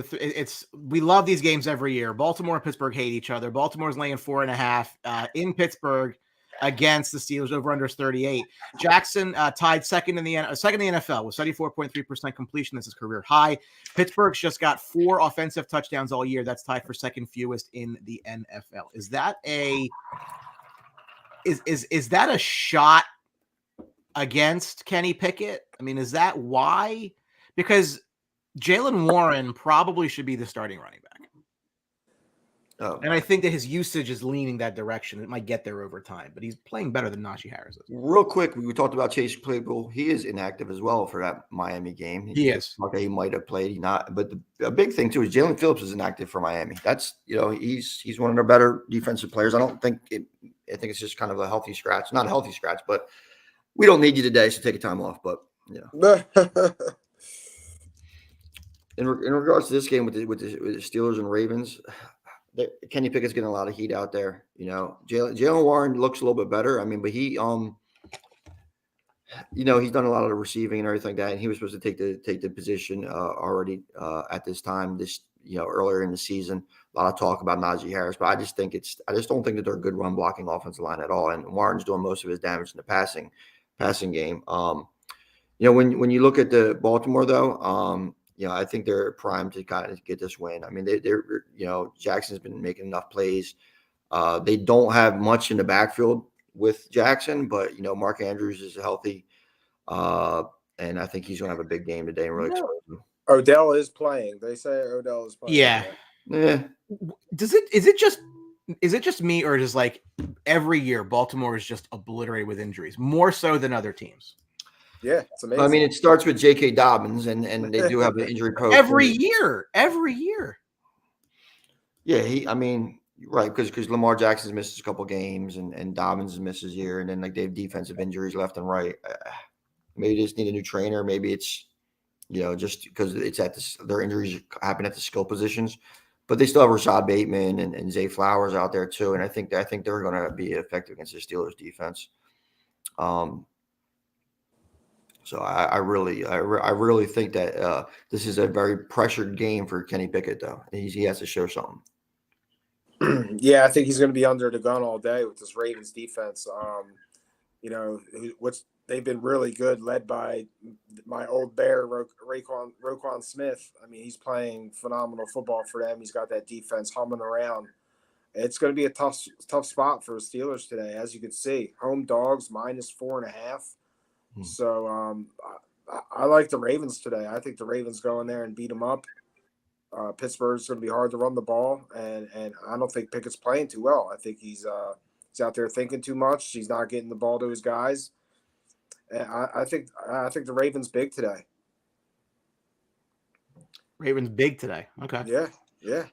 We love these games every year. Baltimore and Pittsburgh hate each other. Baltimore's laying 4.5 in Pittsburgh against the Steelers. Over under 38. Jackson tied second in the NFL with 74.3% completion. This is career high. Pittsburgh's just got 4 offensive touchdowns all year. That's tied for second fewest in the NFL. Is that a shot against Kenny Pickett? I mean, is that why? Because Jaylen Warren probably should be the starting running back. Oh. And I think that his usage is leaning that direction. It might get there over time, but he's playing better than Najee Harris is. Real quick, we talked about Chase Claypool. He is inactive as well for that Miami game. He is. Okay, he might have played. He not. But the big thing too is Jalen Phillips is inactive for Miami. That's he's one of their better defensive players. I think it's just kind of a healthy scratch. Not a healthy scratch, but we don't need you today, so take a time off. But in regards to this game with the Steelers and Ravens, Kenny Pickett's getting a lot of heat out there. Jaylen Warren looks a little bit better. I mean, but he, he's done a lot of the receiving and everything like that, and he was supposed to take the position already at this time. Earlier in the season, a lot of talk about Najee Harris, but I just don't think that they're a good run blocking offensive line at all. And Warren's doing most of his damage in the passing game. When you look at the Baltimore though, I think they're primed to kind of get this win. I mean, they're Jackson's been making enough plays. They don't have much in the backfield with Jackson, but Mark Andrews is healthy, and I think he's going to have a big game today and really expose him. Odell is playing. They say Odell is playing. Yeah. Yeah. Is it just me, or is like every year Baltimore is just obliterated with injuries more so than other teams? Yeah, it's amazing. I mean, it starts with J.K. Dobbins, and they do have an injury prone. Every year. Yeah, right, because Lamar Jackson misses a couple games, and Dobbins misses a year, and then they have defensive injuries left and right. Maybe they just need a new trainer. Maybe it's just because it's their injuries happen at the skill positions, but they still have Rashad Bateman and Zay Flowers out there too, and I think they're going to be effective against the Steelers defense. So I really think that this is a very pressured game for Kenny Pickett, though. He has to show something. Yeah, I think he's going to be under the gun all day with this Ravens defense. They've been really good, led by my old bear, Roquan Smith. I mean, he's playing phenomenal football for them. He's got that defense humming around. It's going to be a tough spot for the Steelers today, as you can see. Home dogs -4.5. So I like the Ravens today. I think the Ravens go in there and beat them up. Pittsburgh's going to be hard to run the ball, and I don't think Pickett's playing too well. I think he's out there thinking too much. He's not getting the ball to his guys. And I think the Ravens big today. Ravens big today. Okay. Yeah.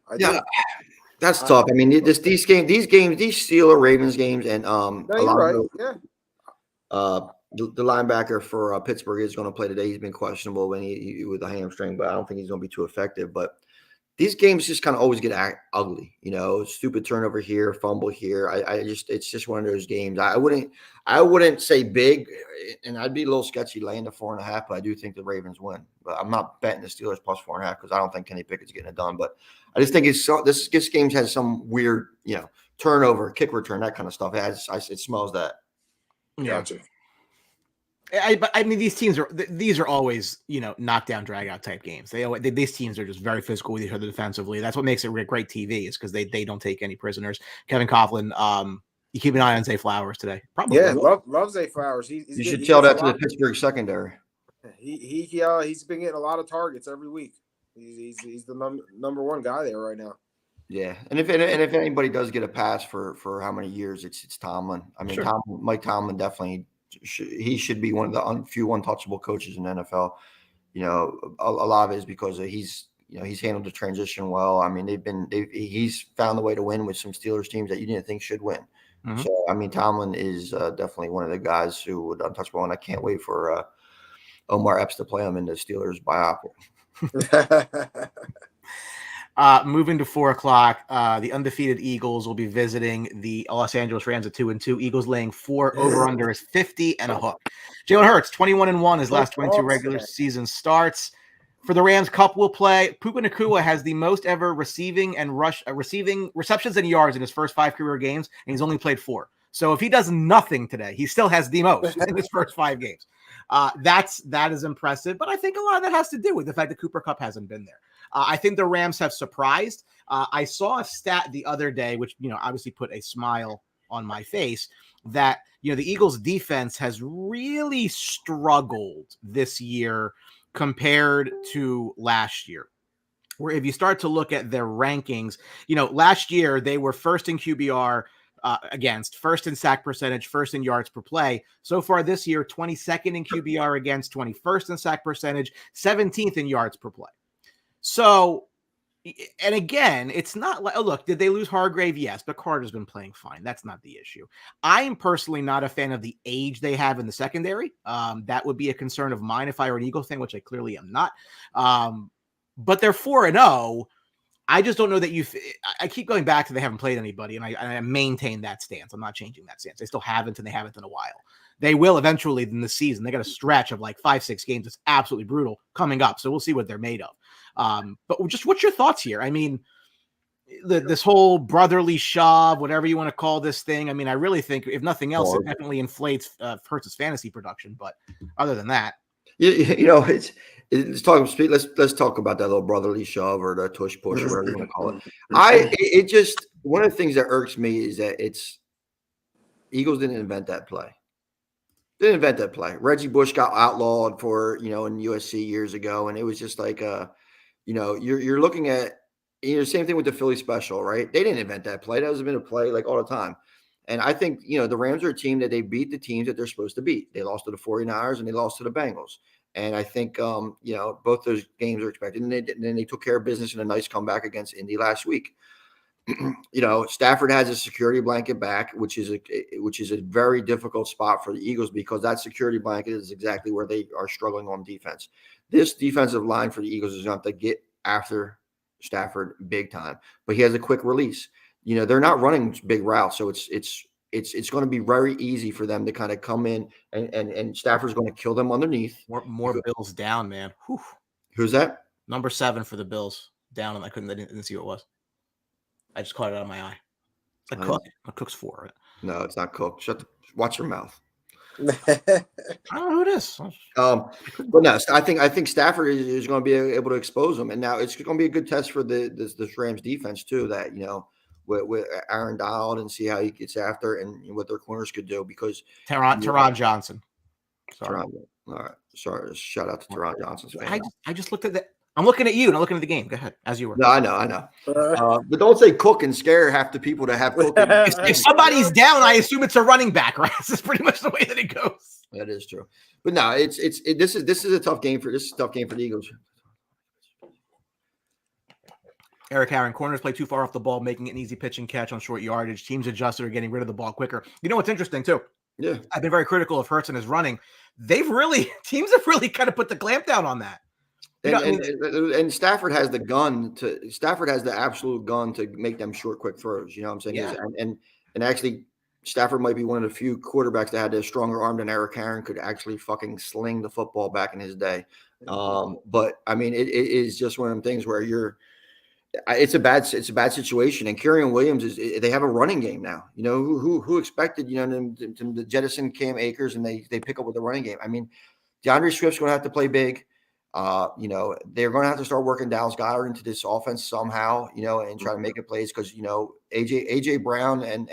That's tough. I mean, these Steelers Ravens games, and no, you're right. The linebacker for Pittsburgh is going to play today. He's been questionable when he with a hamstring, but I don't think he's going to be too effective. But these games just kind of always get ugly, stupid turnover here, fumble here. It's just one of those games. I wouldn't say big, and I'd be a little sketchy laying the 4.5, but I do think the Ravens win. But I'm not betting the Steelers plus 4.5 because I don't think Kenny Pickett's getting it done. But I just think this game has some weird, turnover, kick return, that kind of stuff. It smells that. Yeah. Gotcha. I mean, these are always, knockdown, drag out type games. These teams are just very physical with each other defensively. That's what makes it great TV, is because they don't take any prisoners. Kevin Coughlin, you keep an eye on Zay Flowers today. Probably. Yeah, love Zay Flowers. You should tell that to the Pittsburgh secondary. He's been getting a lot of targets every week. He's the number one guy there right now. Yeah, and if anybody does get a pass for how many years, it's Tomlin. I mean, sure. Mike Tomlin definitely. He should be one of the few untouchable coaches in the NFL. A lot of it is because he's handled the transition well. I mean, he's found the way to win with some Steelers teams that you didn't think should win. Mm-hmm. So, I mean, Tomlin is definitely one of the guys who would untouchable, and I can't wait for Omar Epps to play him in the Steelers biopic. Moving to 4:00, the undefeated Eagles will be visiting the Los Angeles Rams at 2-2. Eagles laying 4 over/under is 50 and a hook. Jalen Hurts 21-1 his last 22 regular season starts. For the Rams, Kupp will play. Puka Nacua has the most ever receiving receptions and yards in his first 5 career games, and he's only played 4. So if he does nothing today, he still has the most in his first 5 games. That is impressive, but I think a lot of that has to do with the fact that Cooper Kupp hasn't been there. I think the Rams have surprised. I saw a stat the other day, which, obviously put a smile on my face, that, the Eagles defense has really struggled this year compared to last year. Where if you start to look at their rankings, last year they were first in QBR against, first in sack percentage, first in yards per play. So far this year, 22nd in QBR against, 21st in sack percentage, 17th in yards per play. So, and again, it's not like, look, did they lose Hargrave? Yes, but Carter's been playing fine. That's not the issue. I am personally not a fan of the age they have in the secondary. That would be a concern of mine if I were an Eagles fan, which I clearly am not. But they're 4-0. I just don't know that I keep going back to they haven't played anybody, and I maintain that stance. I'm not changing that stance. They still haven't, and they haven't in a while. They will eventually in the season. They got a stretch of like 5-6 games. It's absolutely brutal coming up. So we'll see what they're made of. But just what's your thoughts here? I mean, this whole brotherly shove, whatever you want to call this thing. I mean, I really think if nothing else, it definitely inflates Hurts' fantasy production. But other than that, let's talk about that little brotherly shove or the tush push or whatever you want to call it. One of the things that irks me is that Eagles didn't invent that play. Reggie Bush got outlawed for, in USC years ago. And it was just like, you're looking at, same thing with the Philly special, right? They didn't invent that play. That has been a play like all the time. And I think, the Rams are a team that they beat the teams that they're supposed to beat. They lost to the 49ers and they lost to the Bengals. And I think, both those games are expected. And then they took care of business in a nice comeback against Indy last week. Stafford has a security blanket back, which is a very difficult spot for the Eagles because that security blanket is exactly where they are struggling on defense. This defensive line for the Eagles is going to have to get after Stafford big time, but he has a quick release. They're not running big routes, so it's it's going to be very easy for them to kind of come in and Stafford's going to kill them underneath. More Bills down, man. Whew. Who's that? Number 7 for the Bills down, and I didn't see what it was. I just caught it out of my eye. It's like Cook. Cook's 4. Right? No, it's not Cook. Watch your mouth. I don't know who it is. But no, I think Stafford is going to be able to expose them, and now it's going to be a good test for this Rams defense too. That with Aaron Donald and see how he gets after and what their corners could do because Teron Johnson. Sorry. All right. Sorry. Shout out to Teron Johnson's fan. I just looked at that. I'm looking at you, not looking at the game. Go ahead, as you were. No, I know. But don't say Cook and scare half the people that have Cook. If somebody's down, I assume it's a running back, right? This is pretty much the way that it goes. That is true. But no, this is a tough game for the Eagles. Eric Aaron, corners play too far off the ball, making it an easy pitch and catch on short yardage. Teams adjusted or getting rid of the ball quicker. You know what's interesting too? Yeah, I've been very critical of Hurts and his running. Teams have really kind of put the clamp down on that. And Stafford has the gun Stafford has the absolute gun to make them short, quick throws. You know what I'm saying? Yeah. And actually, Stafford might be one of the few quarterbacks that had a stronger arm than Eric Aaron could actually fucking sling the football back in his day. But I mean, it is just one of them things where it's a bad situation. And Kyren Williams they have a running game now. You know, who expected, them to jettison Cam Akers and they pick up with the running game. I mean, DeAndre Swift's going to have to play big. They're going to have to start working Dallas Goedert into this offense somehow, and try to make it plays because, AJ Brown and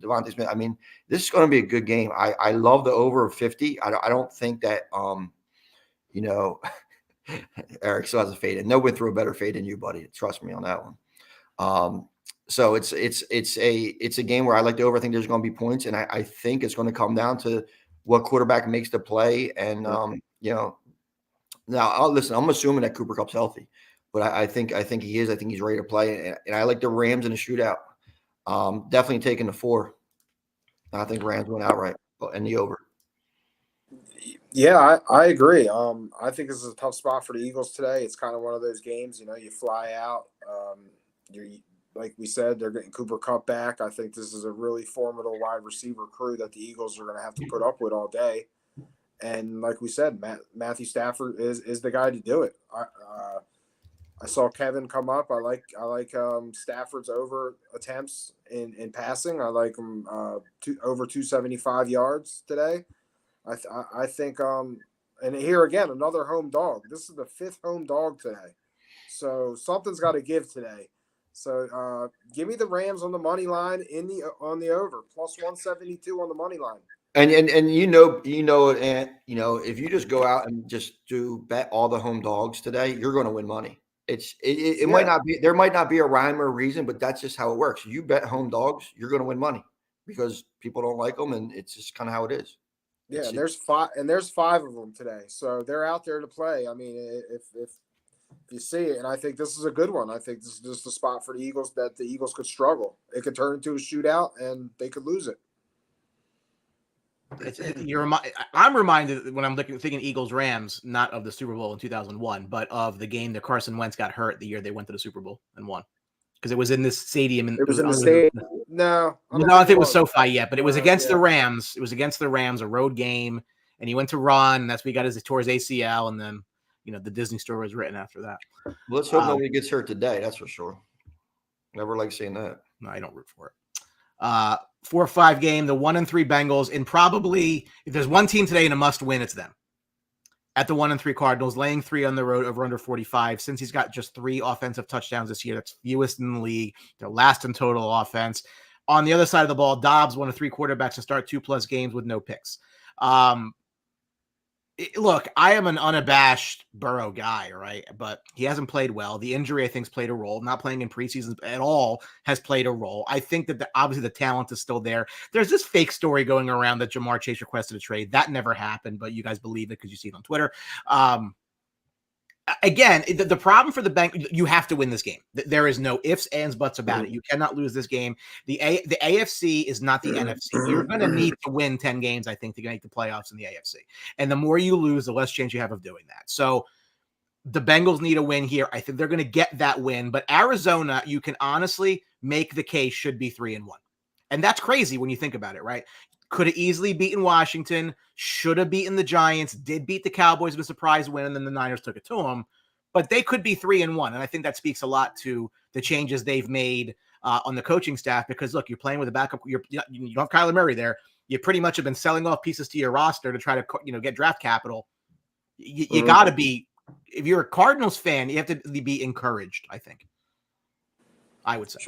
Devontae Smith. I mean, this is going to be a good game. I love the over of 50. I don't think that, Eric still has a fade, and no one threw a better fade than you, buddy. Trust me on that one. So it's a game where I like the over. I think there's going to be points, and I think it's going to come down to what quarterback makes the play. And now listen, I'm assuming that Cooper Kupp's healthy, but I think he is. I think he's ready to play, and I like the Rams in a shootout. Definitely taking the 4. I think Rams went outright and the over. Yeah, I agree. I think this is a tough spot for the Eagles today. It's kind of one of those games, you fly out. Like we said, they're getting Cooper Kupp back. I think this is a really formidable wide receiver crew that the Eagles are going to have to put up with all day. And like we said, Matthew Stafford is the guy to do it. I saw Kevin come up. I like Stafford's over attempts in passing. I like him over 275 yards today. I think and here again another home dog. This is the 5th home dog today, so something's got to give today. So give me the Rams on the money line on the over +172 on the money line. And if you just go out and just bet all the home dogs today, you're going to win money. It might not be, there might not be a rhyme or reason, but that's just how it works. You bet home dogs, you're going to win money because people don't like them, and it's just kind of how it is. Yeah, and there's 5 of them today, so they're out there to play. I mean, if you see it, and I think this is a good one. I think this is just a spot for the Eagles that the Eagles could struggle. It could turn into a shootout, and they could lose it. I'm reminded when I'm thinking Eagles Rams, not of the Super Bowl in 2001, but of the game that Carson Wentz got hurt the year they went to the Super Bowl and won, because it was in this stadium. It was in the stadium. No, I don't think it was SoFi yet, but it was against the Rams. It was against the Rams, a road game, and he went to run. And that's when he tore his ACL, and then the Disney story was written after that. Let's hope nobody gets hurt today. That's for sure. Never like seeing that. No, I don't root for it. 4-5 game, the 1-3 Bengals, and probably if there's one team today in a must win, it's them. At the 1-3 Cardinals, laying 3 on the road over under 45. Since he's got just 3 offensive touchdowns this year, that's fewest in the league. They're last in total offense. On the other side of the ball, Dobbs, one of 3 quarterbacks to start 2+ games with no picks. Look, I am an unabashed Burrow guy, right? But he hasn't played well. The injury, I think, has played a role. Not playing in preseason at all has played a role. I think that obviously the talent is still there. There's this fake story going around that Jamar Chase requested a trade. That never happened, but you guys believe it because you see it on Twitter. Again, the problem for the bank, you have to win this game. There is no ifs, ands, buts about it. You cannot lose this game. The AFC is not the NFC. You're going to need to win 10 games, I think, to make the playoffs in the AFC. And the more you lose, the less chance you have of doing that. So the Bengals need a win here. I think they're going to get that win. But Arizona, you can honestly make the case, should be 3-1. And that's crazy when you think about it, right? Could have easily beaten Washington, should have beaten the Giants, did beat the Cowboys with a surprise win, and then the Niners took it to them. But they could be 3-1. And I think that speaks a lot to the changes they've made on the coaching staff, because look, you're playing with a backup. You don't have Kyler Murray there. You pretty much have been selling off pieces to your roster to try to, get draft capital. You got to be, if you're a Cardinals fan, you have to be encouraged, I think. I would say.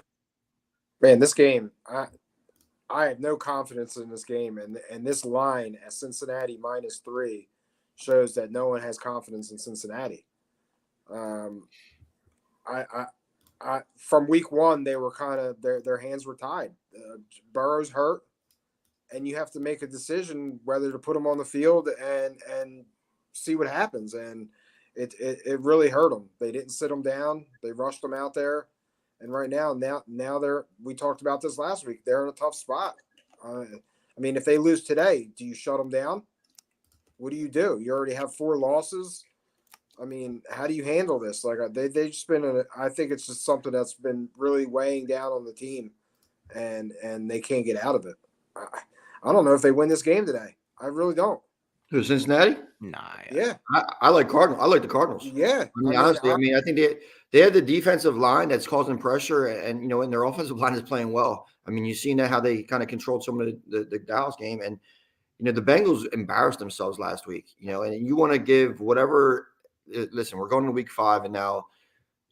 Man, this game, I have no confidence in this game, and this line at Cincinnati -3 shows that no one has confidence in Cincinnati. From week one, they were kind of their hands were tied. Burrow's hurt, and you have to make a decision whether to put him on the field and see what happens. And it really hurt them. They didn't sit him down. They rushed him out there. And right now we talked about this last week. They're in a tough spot. I mean, if they lose today, do you shut them down? What do? You already have 4 losses. I mean, how do you handle this? Like they just been I think it's just something that's been really weighing down on the team, and they can't get out of it. I don't know if they win this game today. I really don't. Who, Cincinnati? Nah. Yeah. I like Cardinals. I like the Cardinals. Yeah. Honestly, I think they have the defensive line that's causing pressure, and and their offensive line is playing well. I mean, you've seen how they kind of controlled some of the Dallas game, and the Bengals embarrassed themselves last week. And you want to give whatever. Listen, we're going to week 5, and now,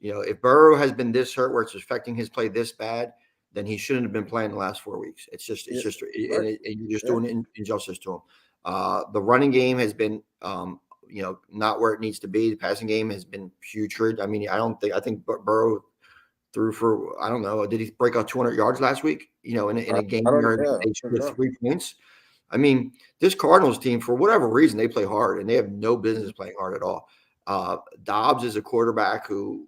if Burrow has been this hurt where it's affecting his play this bad, then he shouldn't have been playing the last 4 weeks. It's just, and you're just doing injustice to him. The running game has been, not where it needs to be. The passing game has been putrid. I mean, I think Burrow threw for, I don't know, did he break out 200 yards last week? In a game where they scored 3 points. I mean, this Cardinals team, for whatever reason, they play hard, and they have no business playing hard at all. Dobbs is a quarterback who,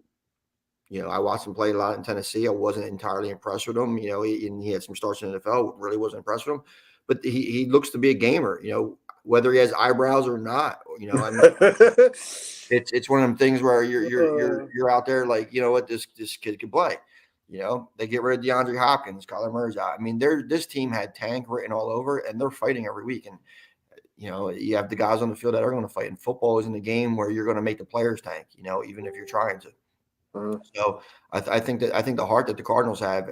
I watched him play a lot in Tennessee. I wasn't entirely impressed with him. He had some starts in the NFL. Really wasn't impressed with him. But he looks to be a gamer, whether he has eyebrows or not. I mean, it's one of them things where you're out there like, what, this kid can play. They get rid of DeAndre Hopkins, Kyler Murray's out. I mean, this team had tank written all over, and they're fighting every week. And you have the guys on the field that are going to fight. And football isn't a game where you're going to make the players tank. Even if you're trying to. So I think the heart that the Cardinals have,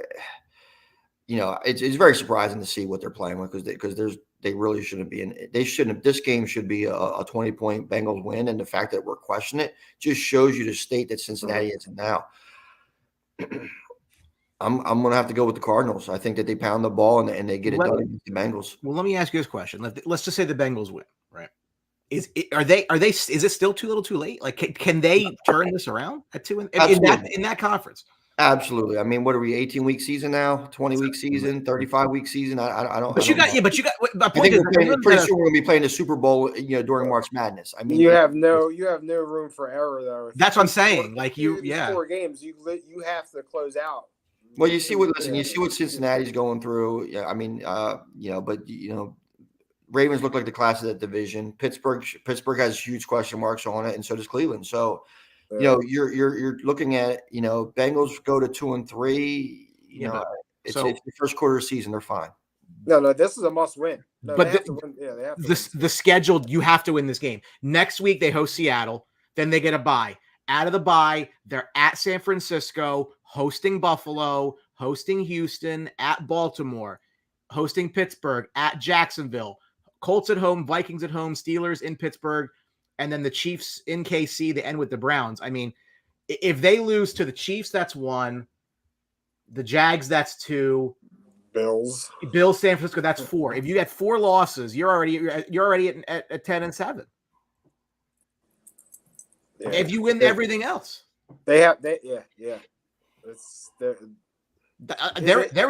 it's very surprising to see what they're playing with, because they really shouldn't be in. They shouldn't. This game should be a 20-point Bengals win, and the fact that we're questioning it just shows you the state that Cincinnati is in now. I'm going to have to go with the Cardinals. I think that they pound the ball and they get it done against the Bengals. Well, let me ask you this question. Let's just say the Bengals win, right? Is it still too little, too late? Like, can they turn this around at 2 in that conference? Absolutely. I mean, what are we? 18-week season now? 20-week season? 35-week season? I don't. But you got. My point is, pretty sure we're going to be playing the Super Bowl, during March Madness. I mean, you have no room for error though. That's what I'm saying. Like 4 games, you have to close out. Well, you see what Cincinnati's going through. Yeah, I mean, but Ravens look like the class of that division. Pittsburgh has huge question marks on it, and so does Cleveland. So, you're looking at Bengals go to 2-3. It's the first quarter of the season. They're fine. No, this is a must win. No, but they have to win. Yeah, they have to win. The schedule, you have to win this game. Next week they host Seattle, then they get a bye. Out of the bye, they're at San Francisco, hosting Buffalo, hosting Houston, at Baltimore, hosting Pittsburgh, at Jacksonville, Colts at home, Vikings at home, Steelers in Pittsburgh, and then the Chiefs in KC. They end with the Browns. I mean, if they lose to the Chiefs, that's 1. The Jags, that's 2. Bills, San Francisco, that's 4. If you get 4 losses, you're already at 10-7. Yeah. If you win everything else, there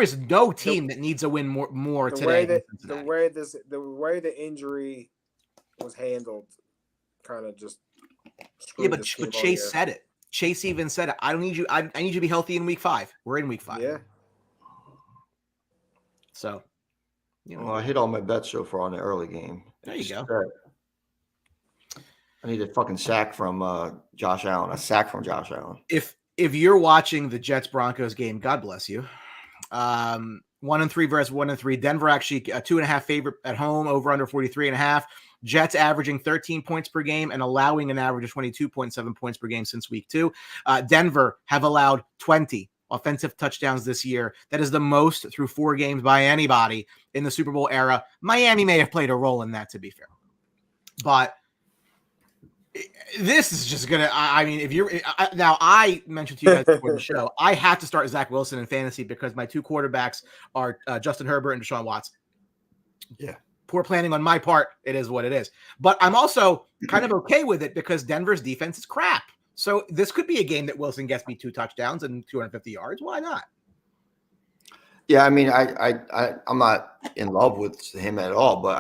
is no team that needs to win more today. The way the injury was handled, kind of just but Chase said it. Chase even said it. I need you to be healthy in week 5. We're in week 5. Yeah. So, well, I hit all my bets so far on the early game. There you go. I need a fucking sack from Josh Allen. A sack from Josh Allen. If you're watching the Jets Broncos game, God bless you. 1-3 versus 1-3. Denver actually a 2.5 favorite at home, over under 43.5. Jets averaging 13 points per game and allowing an average of 22.7 points per game since week 2. Denver have allowed 20 offensive touchdowns this year. That is the most through 4 games by anybody in the Super Bowl era. Miami may have played a role in that, to be fair. But this is just going to, I mean, if you're now, I mentioned to you guys before the show, I had to start Zach Wilson in fantasy because my 2 quarterbacks are Justin Herbert and Deshaun Watson. Yeah. Poor planning on my part. It is what it is. But I'm also kind of okay with it because Denver's defense is crap. So this could be a game that Wilson gets me 2 touchdowns and 250 yards. Why not? Yeah, I mean, I'm not in love with him at all, but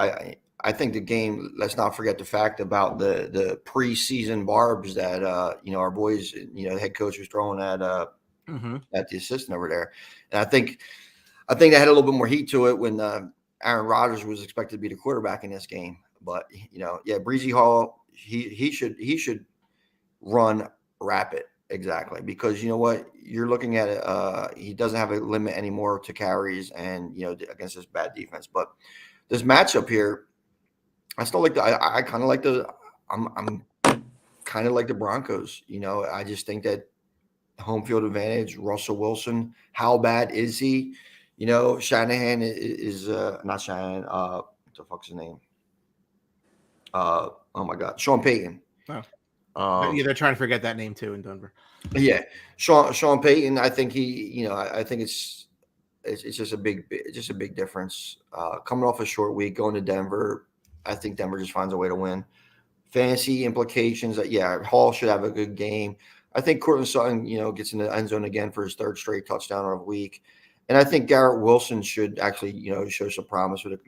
I think the game. Let's not forget the fact about the preseason barbs that our boys, the head coach was throwing at the assistant over there, and I think that had a little bit more heat to it when Aaron Rodgers was expected to be the quarterback in this game. But Breezy Hall, he should run rapid. Exactly, because you know what, you're looking at it. He doesn't have a limit anymore to carries, and against this bad defense. But this matchup here, I still like I kind of like I'm kind of like the Broncos. I just think that home field advantage. Russell Wilson, how bad is he? Shanahan is not Shanahan. What the fuck's his name? Oh my God, Sean Payton. Oh. They're trying to forget that name too in Denver. Yeah, Sean Payton. I think I think it's just a big difference. Coming off a short week, going to Denver, I think Denver just finds a way to win. Fantasy implications that Hall should have a good game. I think Courtland Sutton, gets in the end zone again for his 3rd straight touchdown of the week, and I think Garrett Wilson should actually show some promise with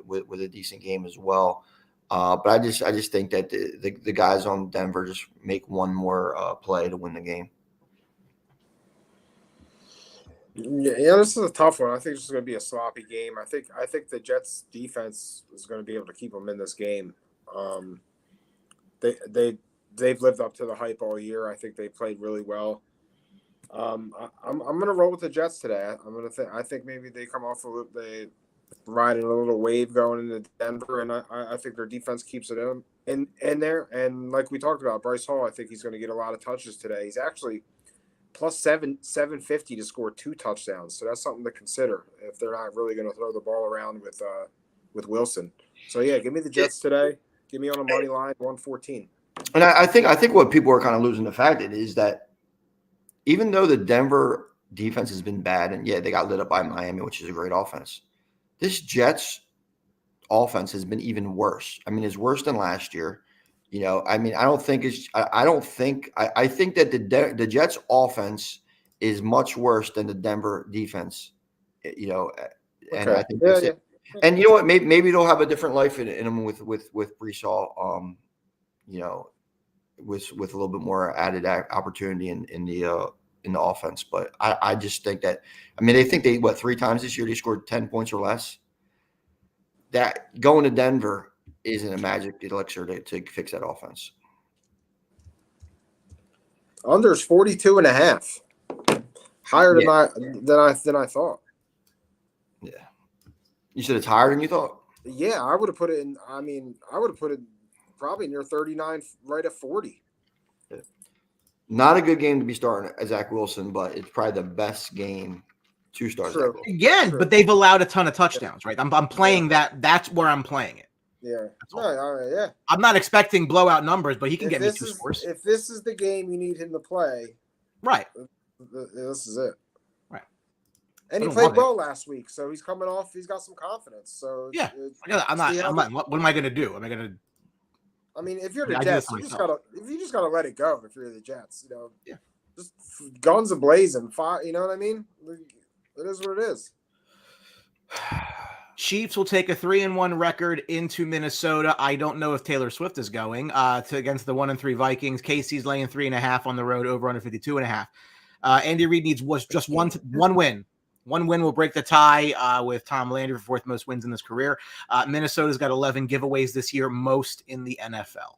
with a decent game as well. But I just think that the guys on Denver just make one more play to win the game. Yeah, this is a tough one. I think this is going to be a sloppy game. I think the Jets defense is going to be able to keep them in this game. They've lived up to the hype all year. I think they played really well. I'm going to roll with the Jets today. I think maybe they come off they riding a little wave going into Denver, and I think their defense keeps it in there. And like we talked about, Bryce Hall, I think he's going to get a lot of touches today. He's actually plus 750 to score 2 touchdowns, so that's something to consider if they're not really going to throw the ball around with Wilson. So yeah, give me the Jets today. Give me on a money line 114. And I think what people are kind of losing the fact is that even though the Denver defense has been bad, and they got lit up by Miami, which is a great offense. This Jets offense has been even worse. I mean, it's worse than last year. I mean, I think that the Jets offense is much worse than the Denver defense. And Okay. I think that's it. And you know what? Maybe they'll have a different life in them with Breece Hall. With a little bit more added opportunity in the offense. But I just think that, they think 3 times this year they scored 10 points or less. That going to Denver isn't a magic elixir to fix that offense. Under is 42.5. Higher than I thought. Yeah. You said it's higher than you thought? Yeah, I would have put it in. I would have put it probably near 39, right at 40. Yeah. Not a good game to be starting at Zach Wilson, but it's probably the best game to start. True. Again, True. But they've allowed a ton of touchdowns, right? I'm playing that. That's where I'm playing it. Yeah. Yeah. I'm not expecting blowout numbers, but he can get me 2 scores. If this is the game you need him to play, right? This is it. Right. And he played well last week, so he's coming off. He's got some confidence. So yeah, I'm not. What am I going to do? Am I going to? I mean, if you're the Jets, you just gotta let it go. If you're the Jets, just guns ablazing, fire. You know what I mean? It is what it is. Chiefs will take a 3-1 record into Minnesota. I don't know if Taylor Swift is going against the 1-3 Vikings. Casey's laying 3.5 on the road, over under 52.5. Andy Reid needs just one win. One win will break the tie with Tom Landry for 4th most wins in his career. Minnesota's got 11 giveaways this year, most in the NFL.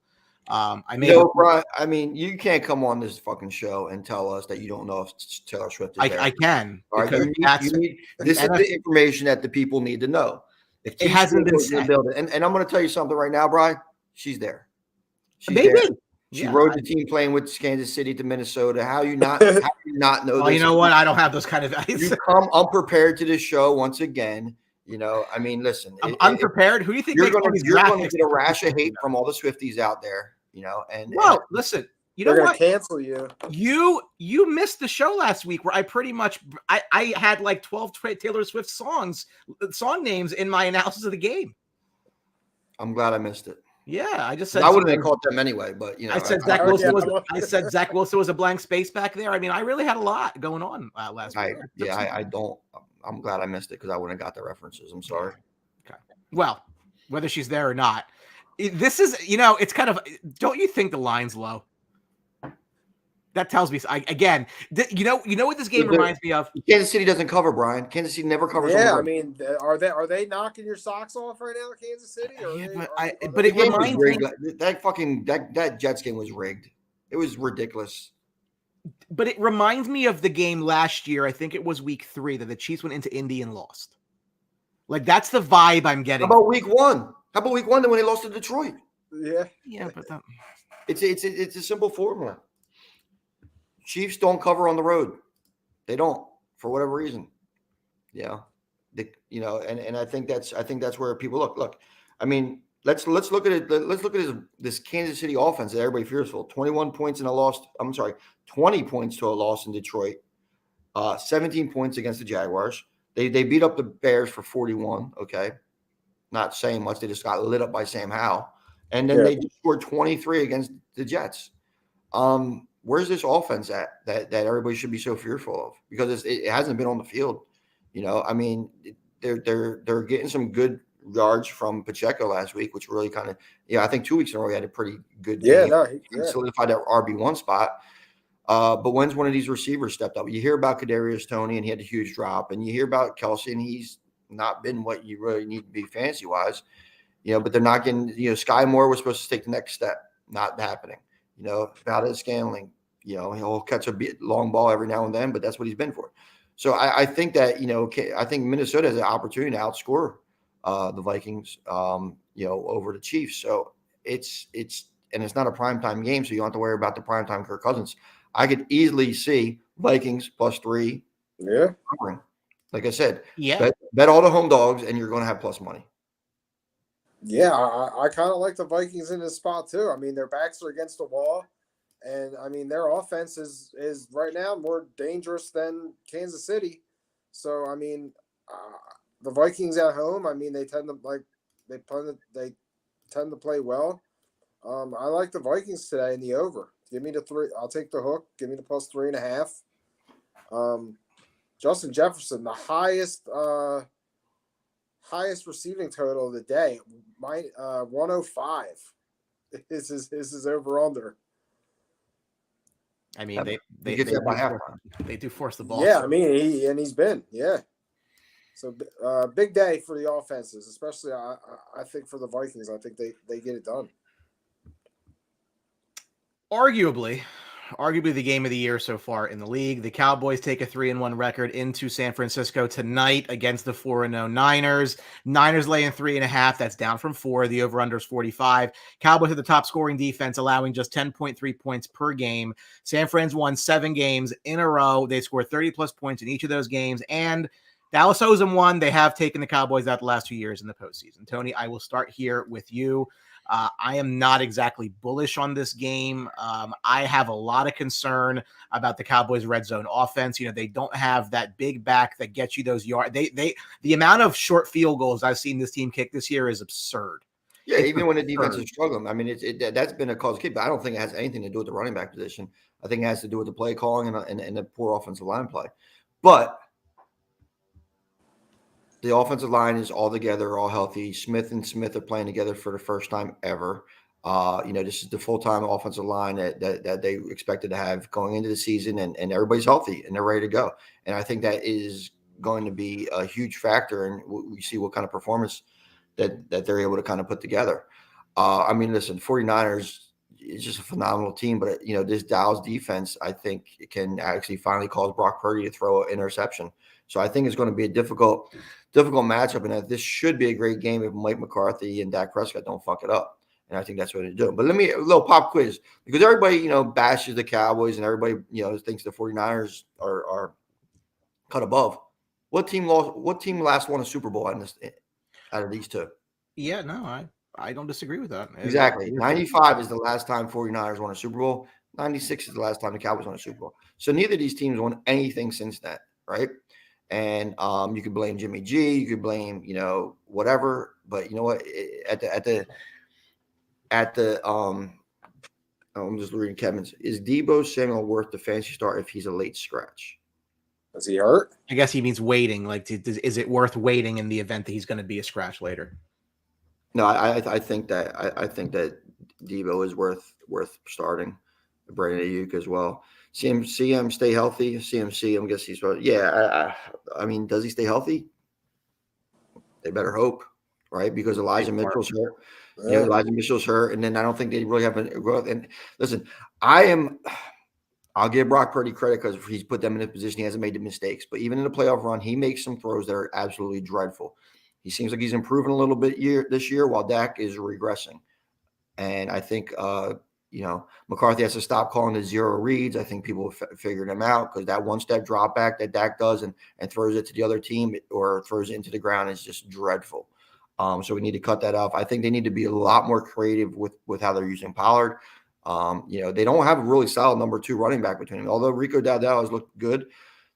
Brian, I mean, you can't come on this fucking show and tell us that you don't know if Taylor Swift is there. I can. All right, this is the information that the people need to know. If it hasn't been said. And I'm going to tell you something right now, Brian. She's there. She's Maybe. there. She rode the team playing with Kansas City to Minnesota. How you not know well, this? You know what? I don't have those kind of eyes. You come unprepared to this show once again. I mean, listen. I'm unprepared. Who do you think you're going to get a rash of hate from all the Swifties out there? Listen. You They're know gonna what? cancel you. You missed the show last week where I pretty much I had like 12 Taylor Swift song names in my analysis of the game. I'm glad I missed it. Yeah, I just said I wouldn't have caught them anyway, but I said Zach Wilson was a blank space back there. I mean, I really had a lot going on last week. I don't. I'm glad I missed it because I wouldn't have got the references. I'm sorry. Okay. Well, whether she's there or not, this is it's kind of. Don't you think the line's low? That tells me you know what this game reminds me of. Kansas City doesn't cover, Brian. Kansas City never covers. Yeah, I mean, are they knocking your socks off right now, Kansas City? But it reminds me that Jets game was rigged. It was ridiculous. But it reminds me of the game last year. I think it was week 3 that the Chiefs went into Indy and lost. Like that's the vibe I'm getting. How about week 1? How about week 1 then when they lost to Detroit? Yeah, but it's a simple formula. Chiefs don't cover on the road. They don't for whatever reason. And I think that's where people look. I mean, let's look at it. Let's look at this Kansas City offense that everybody fears for. 21 points in a loss. 20 points to a loss in Detroit. 17 points against the Jaguars. They beat up the Bears for 41. Okay, not saying much. They just got lit up by Sam Howell, and then they just scored 23 against the Jets. Where's this offense at that everybody should be so fearful of? Because it hasn't been on the field. I mean, they're getting some good yards from Pacheco last week, which really kind of, I think 2 weeks in a row he had a pretty good game. Solidified that RB1 spot. But when's one of these receivers stepped up? You hear about Kadarius Toney and he had a huge drop, and you hear about Kelsey and he's not been what you really need to be fantasy wise. But they're not getting. Sky Moore was supposed to take the next step, not happening. Valdez Scantling. He'll catch a long ball every now and then, but that's what he's been for. So I think that, I think Minnesota has an opportunity to outscore the Vikings, over the Chiefs. So it's not a primetime game, so you don't have to worry about the primetime Kirk Cousins. I could easily see Vikings +3. Yeah. Covering. Like I said, bet all the home dogs, and you're going to have plus money. Yeah, I kind of like the Vikings in this spot too. I mean, their backs are against the wall. And, I mean, their offense is right now more dangerous than Kansas City. So, I mean, the Vikings at home, I mean, they tend to play well. I like the Vikings today in the over. Give me the 3. I'll take the hook. Give me the +3.5. Justin Jefferson, the highest receiving total of the day. 105 is his over-under. I mean, they do force the ball. Yeah, I mean, he's been. So big day for the offenses, especially I think for the Vikings. I think they get it done. Arguably the game of the year so far in the league. The Cowboys take a 3-1 record into San Francisco tonight against the 4-0 Niners. Niners laying 3.5. That's down from 4. The over-under is 45. Cowboys have the top scoring defense, allowing just 10.3 points per game. San Fran's won 7 games in a row. They scored 30-plus points in each of those games. And Dallas owes them one. They have taken the Cowboys out the last 2 years in the postseason. Tony, I will start here with you. I am not exactly bullish on this game. I have a lot of concern about the Cowboys' red zone offense. They don't have that big back that gets you those yards. The amount of short field goals I've seen this team kick this year is absurd. Yeah, even when the defense is struggling. I mean, that's been a cause of kick, but I don't think it has anything to do with the running back position. I think it has to do with the play calling and the poor offensive line play. But the offensive line is all together, all healthy. Smith and Smith are playing together for the first time ever. This is the full-time offensive line that they expected to have going into the season, and everybody's healthy and they're ready to go. And I think that is going to be a huge factor, and we see what kind of performance that they're able to kind of put together. Listen, 49ers, is just a phenomenal team. But this Dallas defense, I think, can actually finally cause Brock Purdy to throw an interception. So I think it's going to be a difficult matchup, and that this should be a great game if Mike McCarthy and Dak Prescott don't fuck it up. And I think that's what they're doing. But a little pop quiz, because everybody, bashes the Cowboys and everybody, thinks the 49ers are cut above. What team last won a Super Bowl out of these two? Yeah, no, I don't disagree with that. Exactly. 95 is the last time 49ers won a Super Bowl. 96 is the last time the Cowboys won a Super Bowl. So neither of these teams won anything since then, right? And you could blame Jimmy G, you could blame, whatever, but you know what? I'm just reading Kevin's. Is Deebo Samuel worth the fantasy start if he's a late scratch? Is he hurt? I guess he means waiting. Like, is it worth waiting in the event that he's going to be a scratch later? No, I think that Deebo is worth starting. Brandon Ayuk as well. See him stay healthy. CMC, I'm guessing he's I mean, does he stay healthy? They better hope, right? Because Elijah Mitchell's hurt. Yeah. Elijah Mitchell's hurt, and then I don't think they really have a growth. And listen, I'll give Brock Purdy credit because he's put them in a position he hasn't made the mistakes. But even in the playoff run, he makes some throws that are absolutely dreadful. He seems like he's improving a little bit this year while Dak is regressing. And I think, McCarthy has to stop calling the zero reads. I think people have figured him out because that one-step drop back that Dak does and throws it to the other team or throws it into the ground is just dreadful. So we need to cut that off. I think they need to be a lot more creative with how they're using Pollard. They don't have a really solid number 2 running back between them. Although Rico Dowdell has looked good,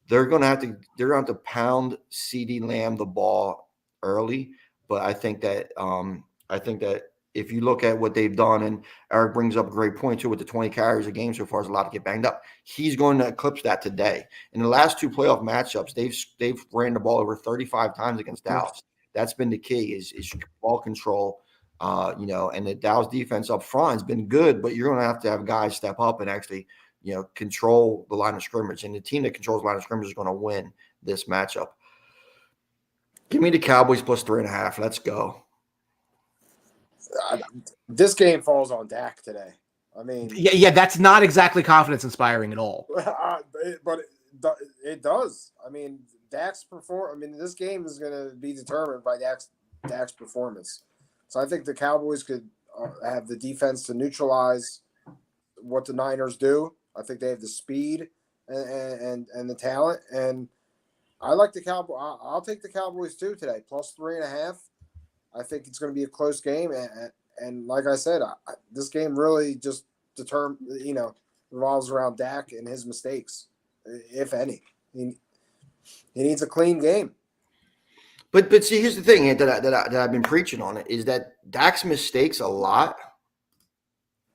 they're going to have to pound CeeDee Lamb the ball early. But I think that if you look at what they've done, and Eric brings up a great point too with the 20 carries a game so far is a lot to get banged up. He's going to eclipse that today. In the last 2 playoff matchups, they've ran the ball over 35 times against Dallas. That's been the key is ball control. And the Dallas defense up front has been good, but you're going to have guys step up and actually, control the line of scrimmage. And the team that controls the line of scrimmage is going to win this matchup. Give me the Cowboys plus 3.5. Let's go. This game falls on Dak today. I mean, yeah, that's not exactly confidence inspiring at all. But it does. I mean, Dak's this game is going to be determined by Dak's performance. So I think the Cowboys could have the defense to neutralize what the Niners do. I think they have the speed and the talent, and I like the Cowboys. I'll take the Cowboys too today, plus 3.5. I think it's going to be a close game, and like I said, this game really just revolves around Dak and his mistakes, if any. He needs a clean game. But see, here's the thing that I've been preaching on it is that Dak's mistakes a lot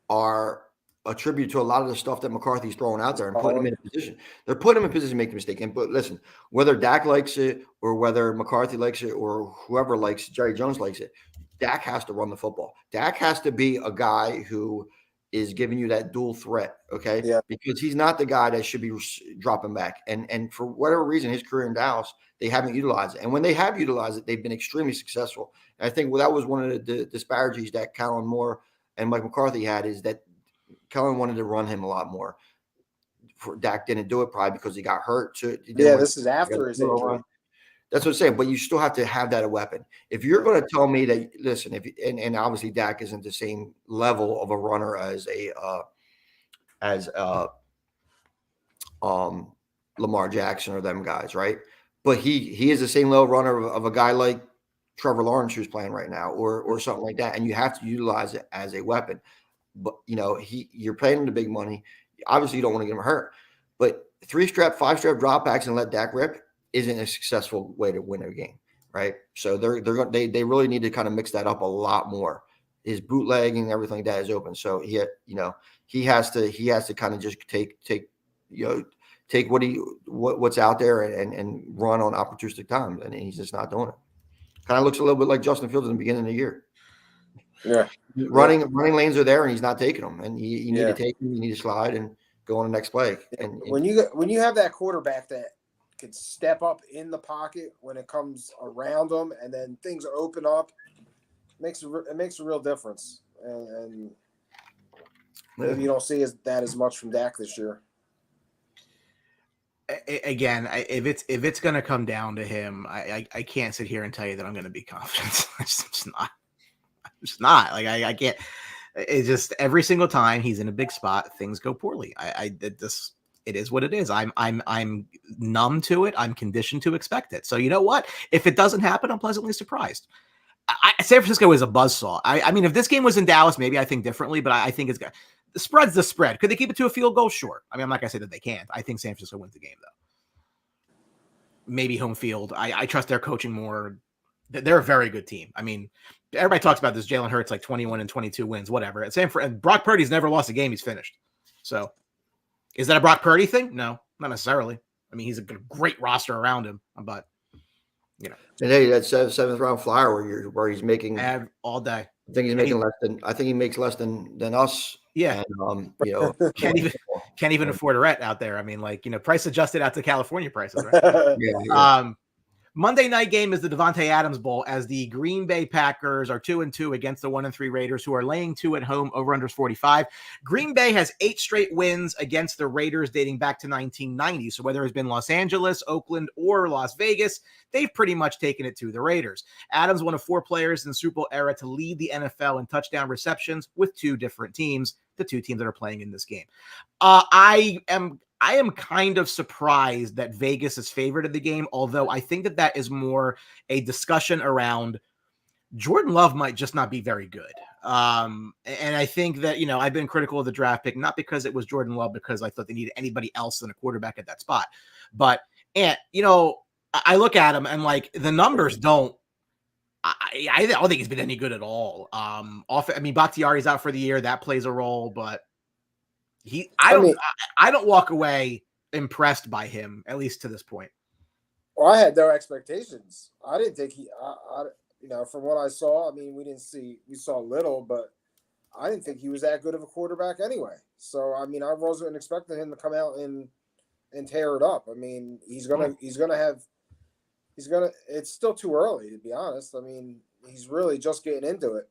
are attributed to a lot of the stuff that McCarthy's throwing out there and putting him in a position. They're putting him in a position to make the mistake. But listen, whether Dak likes it or whether McCarthy likes it or whoever likes it, Jerry Jones likes it, Dak has to run the football. Dak has to be a guy who is giving you that dual threat, okay? Yeah. Because he's not the guy that should be dropping back. And for whatever reason, his career in Dallas, they haven't utilized it. And when they have utilized it, they've been extremely successful. And I think that was one of the disparities that Kellen Moore and Mike McCarthy had is that Kellen wanted to run him a lot more. Dak didn't do it probably because he got hurt. This is after his injury. That's what I'm saying. But you still have to have that a weapon. If you're going to tell me that, listen, and obviously Dak isn't the same level of a runner as Lamar Jackson or them guys, right? But he is the same level runner of a guy like Trevor Lawrence who's playing right now or something like that. And you have to utilize it as a weapon. But, you're paying him the big money. Obviously, you don't want to get him hurt. But 3-strap, 5-strap dropbacks and let Dak rip isn't a successful way to win a game, right? So they really need to kind of mix that up a lot more. His bootlegging and everything like that is open. So he has to kind of just take what's out there and run on opportunistic times, and he's just not doing it. Kind of looks a little bit like Justin Fields in the beginning of the year. Yeah, running lanes are there, and he's not taking them. And you need to take them. You need to slide and go on the next play. And when you have that quarterback that can step up in the pocket when it comes around them, and then things open up, it makes a real difference. And Maybe you don't see that as much from Dak this year. Again, if it's going to come down to him, I can't sit here and tell you that I'm going to be confident. I'm just not. Like I can't. It's just every single time he's in a big spot, things go poorly. It is what it is. I'm numb to it. I'm conditioned to expect it. So you know what? If it doesn't happen, I'm pleasantly surprised. San Francisco is a buzzsaw. I mean, if this game was in Dallas, maybe I think differently, but I think the spread's the spread. Could they keep it to a field goal? Sure. I mean, I'm not going to say that they can't. I think San Francisco wins the game, though. Maybe home field. I trust their coaching more. They're a very good team. I mean, everybody talks about this Jalen Hurts, like 21 and 22 wins, whatever. And Brock Purdy's never lost a game he's finished. So is that a Brock Purdy thing? No, not necessarily. I mean, he's a great roster around him, but you know. And hey, that seventh round flyer where he's making all day. I think he's making I think he makes less than us. Yeah. And, you know, can't even afford a rent out there. I mean, like, you know, price adjusted out to California prices, right? Yeah. Monday night game is the Devontae Adams Bowl as the Green Bay Packers are 2-2 against the 1-3 Raiders, who are laying 2 at home. Over-under 45. Green Bay has 8 straight wins against the Raiders dating back to 1990. So whether it's been Los Angeles, Oakland, or Las Vegas, they've pretty much taken it to the Raiders. Adams, one of 4 players in the Super Bowl era to lead the NFL in touchdown receptions with 2 different teams, the 2 teams that are playing in this game. I am kind of surprised that Vegas is favored in the game, although I think that is more a discussion around Jordan Love might just not be very good. And I think that, you know, I've been critical of the draft pick, not because it was Jordan Love, because I thought they needed anybody else than a quarterback at that spot. But, and you know, I look at him and like the numbers don't, I don't think he's been any good at all. I mean, Bakhtiari's out for the year. That plays a role, but I don't walk away impressed by him, at least to this point. Well, I had no expectations. I didn't think you know, from what I saw, I mean, we saw little, but I didn't think he was that good of a quarterback anyway. So, I mean, I wasn't expecting him to come out and tear it up. I mean, it's still too early, to be honest. I mean, he's really just getting into it.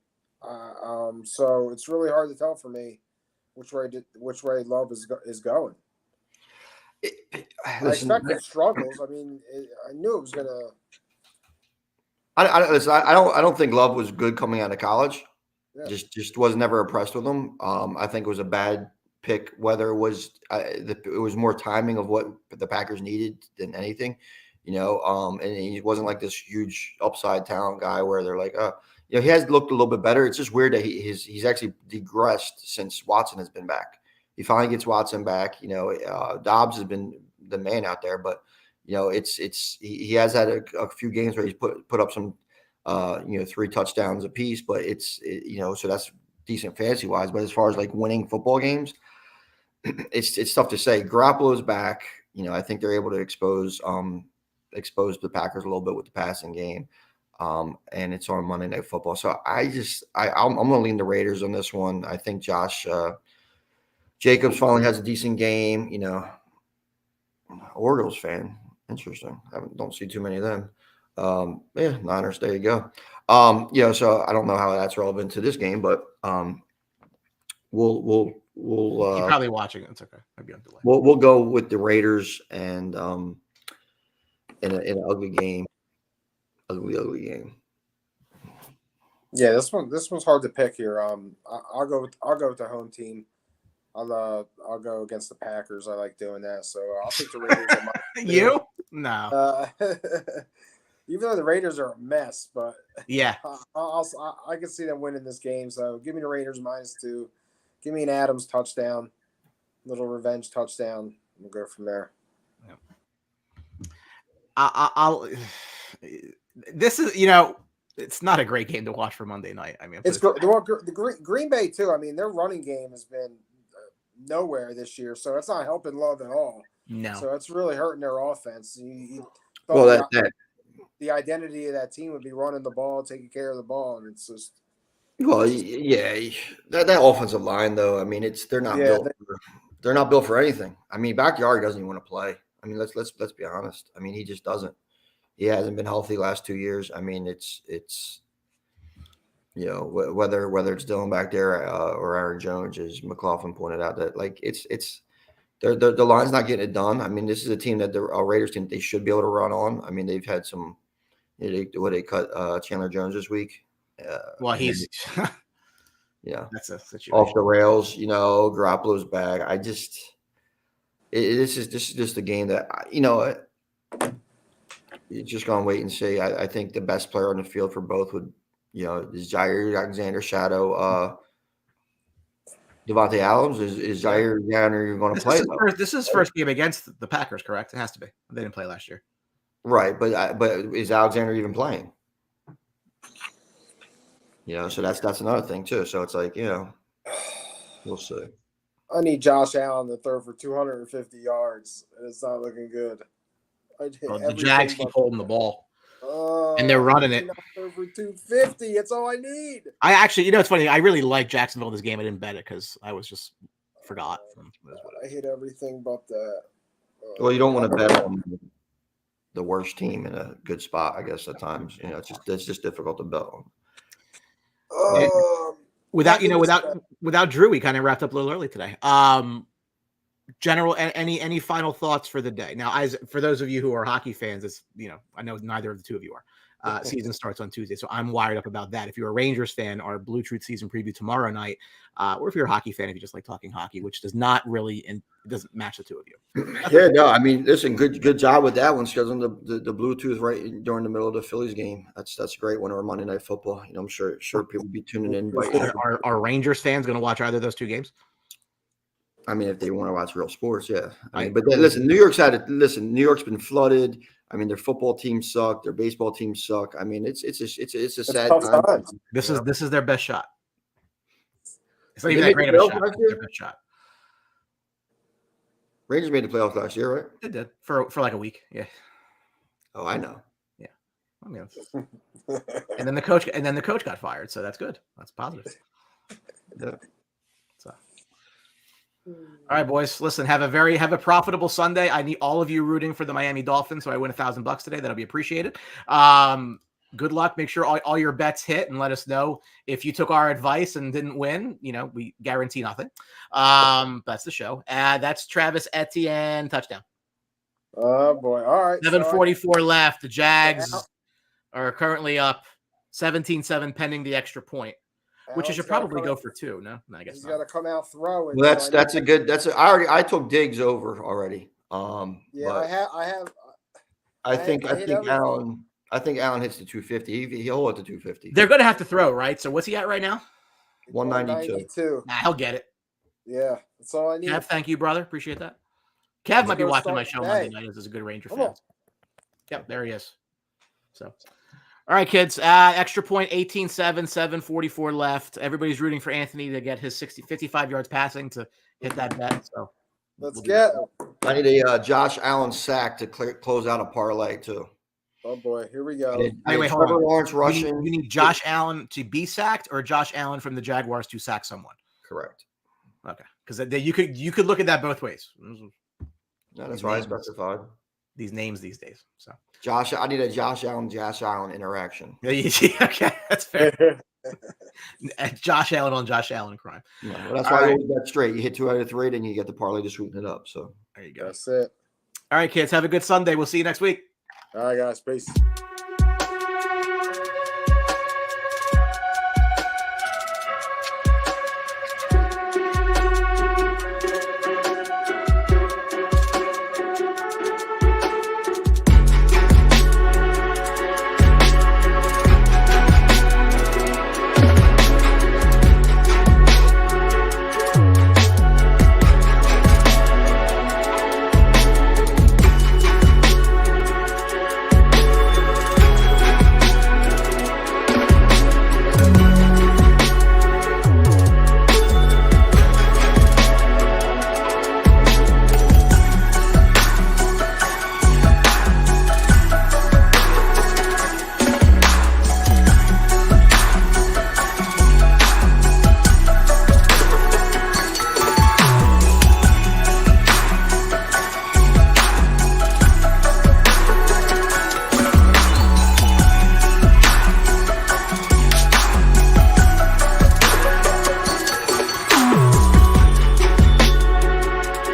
So it's really hard to tell for me which way Love is going. I expected struggles. I mean, I knew it was gonna. I don't think Love was good coming out of college. Yeah. Just was never impressed with him. I think it was a bad pick. Whether it was more timing of what the Packers needed than anything, you know. And he wasn't like this huge upside talent guy where they're like, you know, he has looked a little bit better. It's just weird that he's actually digressed since Watson has been back. He finally gets Watson back. You know, Dobbs has been the man out there, but you know, he has had a few games where he's put up some, you know, 3 touchdowns apiece, but you know, so that's decent fantasy wise. But as far as like winning football games, it's tough to say. Garoppolo's back. You know, I think they're able to expose the Packers a little bit with the passing game. And it's on Monday Night Football. So I'm going to lean the Raiders on this one. I think Josh Jacobs finally has a decent game. You know, Orioles fan. Interesting. I don't see too many of them. Yeah, Niners. There you go. You know, so I don't know how that's relevant to this game, but we'll You're probably watching it. It's okay. Maybe on delay. We'll go with the Raiders and in an ugly game. Ugly game. Yeah, this one's hard to pick here. I'll go with the home team. I'll go against the Packers. I like doing that, so I'll take the Raiders. You? No. Even though the Raiders are a mess, but yeah, I can see them winning this game. So give me the Raiders -2. Give me an Adams touchdown, little revenge touchdown. We'll go from there. Yeah. I'll. This is, you know, it's not a great game to watch for Monday night. I mean, it's the Green Bay too. I mean, their running game has been nowhere this year, so it's not helping Love at all. No, so it's really hurting their offense. Well, the identity of that team would be running the ball, taking care of the ball, and it's just. Well, yeah, that offensive line though. I mean, they're not built for anything. I mean, Bakhtiari doesn't even want to play. I mean, let's be honest. I mean, he just doesn't. He hasn't been healthy last 2 years. I mean, it's You know, whether it's Dylan back there or Aaron Jones, as McLaughlin pointed out, that like it's the line's not getting it done. I mean, this is a team that the Raiders team they should be able to run on. I mean, they've had some. They cut Chandler Jones this week. Well, he's yeah, that's a situation off the rails. You know, Garoppolo's back. I just this is just a game that you're just gonna wait and see. I think the best player on the field for both would is Jair Alexander shadow Devontae Adams. Is Jair Alexander going to play? This is his first game against the Packers, correct? It has to be. They didn't play last year. Right, but is Alexander even playing? So that's another thing too. So it's like, we'll see. I need Josh Allen to throw for 250 yards. It's not looking good. The Jags keep holding the ball, and they're running it. Throw for 250. It's all I need. I actually, it's funny. I really like Jacksonville in this game. I didn't bet it because I was just forgot. I hit everything but that. Well, you don't want to bet on the worst team in a good spot, I guess, at times. It's just difficult to bet on. Without Drew, we kind of wrapped up a little early today. General, any final thoughts for the day? Now, for those of you who are hockey fans, it's I know neither of the two of you are. Season starts on Tuesday, so I'm wired up about that. If you're a Rangers fan, our Blue Truth season preview tomorrow night, or if you're a hockey fan, if you just like talking hockey, which does not really and doesn't match the two of you. Yeah, no, I mean, listen, good job with that one, scheduling the Bluetooth right during the middle of the Phillies game. That's a great one, or Monday Night Football. I'm sure people will be tuning in. Are Rangers fans going to watch either of those two games? I mean, if they want to watch real sports, yeah. Listen, New York's New York's been flooded. I mean, their football teams suck. Their baseball teams suck. I mean, it's a sad time. This is their best shot. It's not even that great of a shot. It's their best shot. Rangers made the playoffs last year, right? They did for like a week. Yeah. Oh, I know. Yeah. I mean, and then the coach got fired, so that's good. That's positive. Yeah. All right, boys. Listen, have a profitable Sunday. I need all of you rooting for the Miami Dolphins, so I win $1,000 today. That'll be appreciated. Good luck. Make sure all your bets hit, and let us know if you took our advice and didn't win. We guarantee nothing. That's the show. That's Travis Etienne touchdown. Oh boy! All right. 7:44 left. The Jags are currently up 17-7, pending the extra point. Which you should probably go for two. No, I guess he's got to come out throwing. Well, I took Diggs over already. Yeah, I have. I think Allen hits the 250. He'll hit the 250. They're going to have to throw, right? So what's he at right now? 192. Nah, he'll get it. Yeah, that's all I need. Kev, thank you, brother. Appreciate that. Kev might be watching my show Monday night. This is a good Ranger fan. Yep, there he is. So. All right, kids. Extra point, 18-7, 7:44 left. Everybody's rooting for Anthony to get his 55 yards passing to hit that bet. So let's get. I need a Josh Allen sack to close out a parlay too. Oh boy, here we go. Wait, hold on. Lawrence rushing. You need Josh Allen to be sacked, or Josh Allen from the Jaguars to sack someone. Correct. Okay, because you could look at that both ways. No, that's why I specified these names these days. So I need a Josh Allen interaction. Okay, that's fair. Josh Allen on Josh Allen crime. No, that's why I always bet straight. You hit 2 out of 3, then you get the parlay to sweeten it up. So there you go. That's it. All right, kids. Have a good Sunday. We'll see you next week. All right, guys. Peace.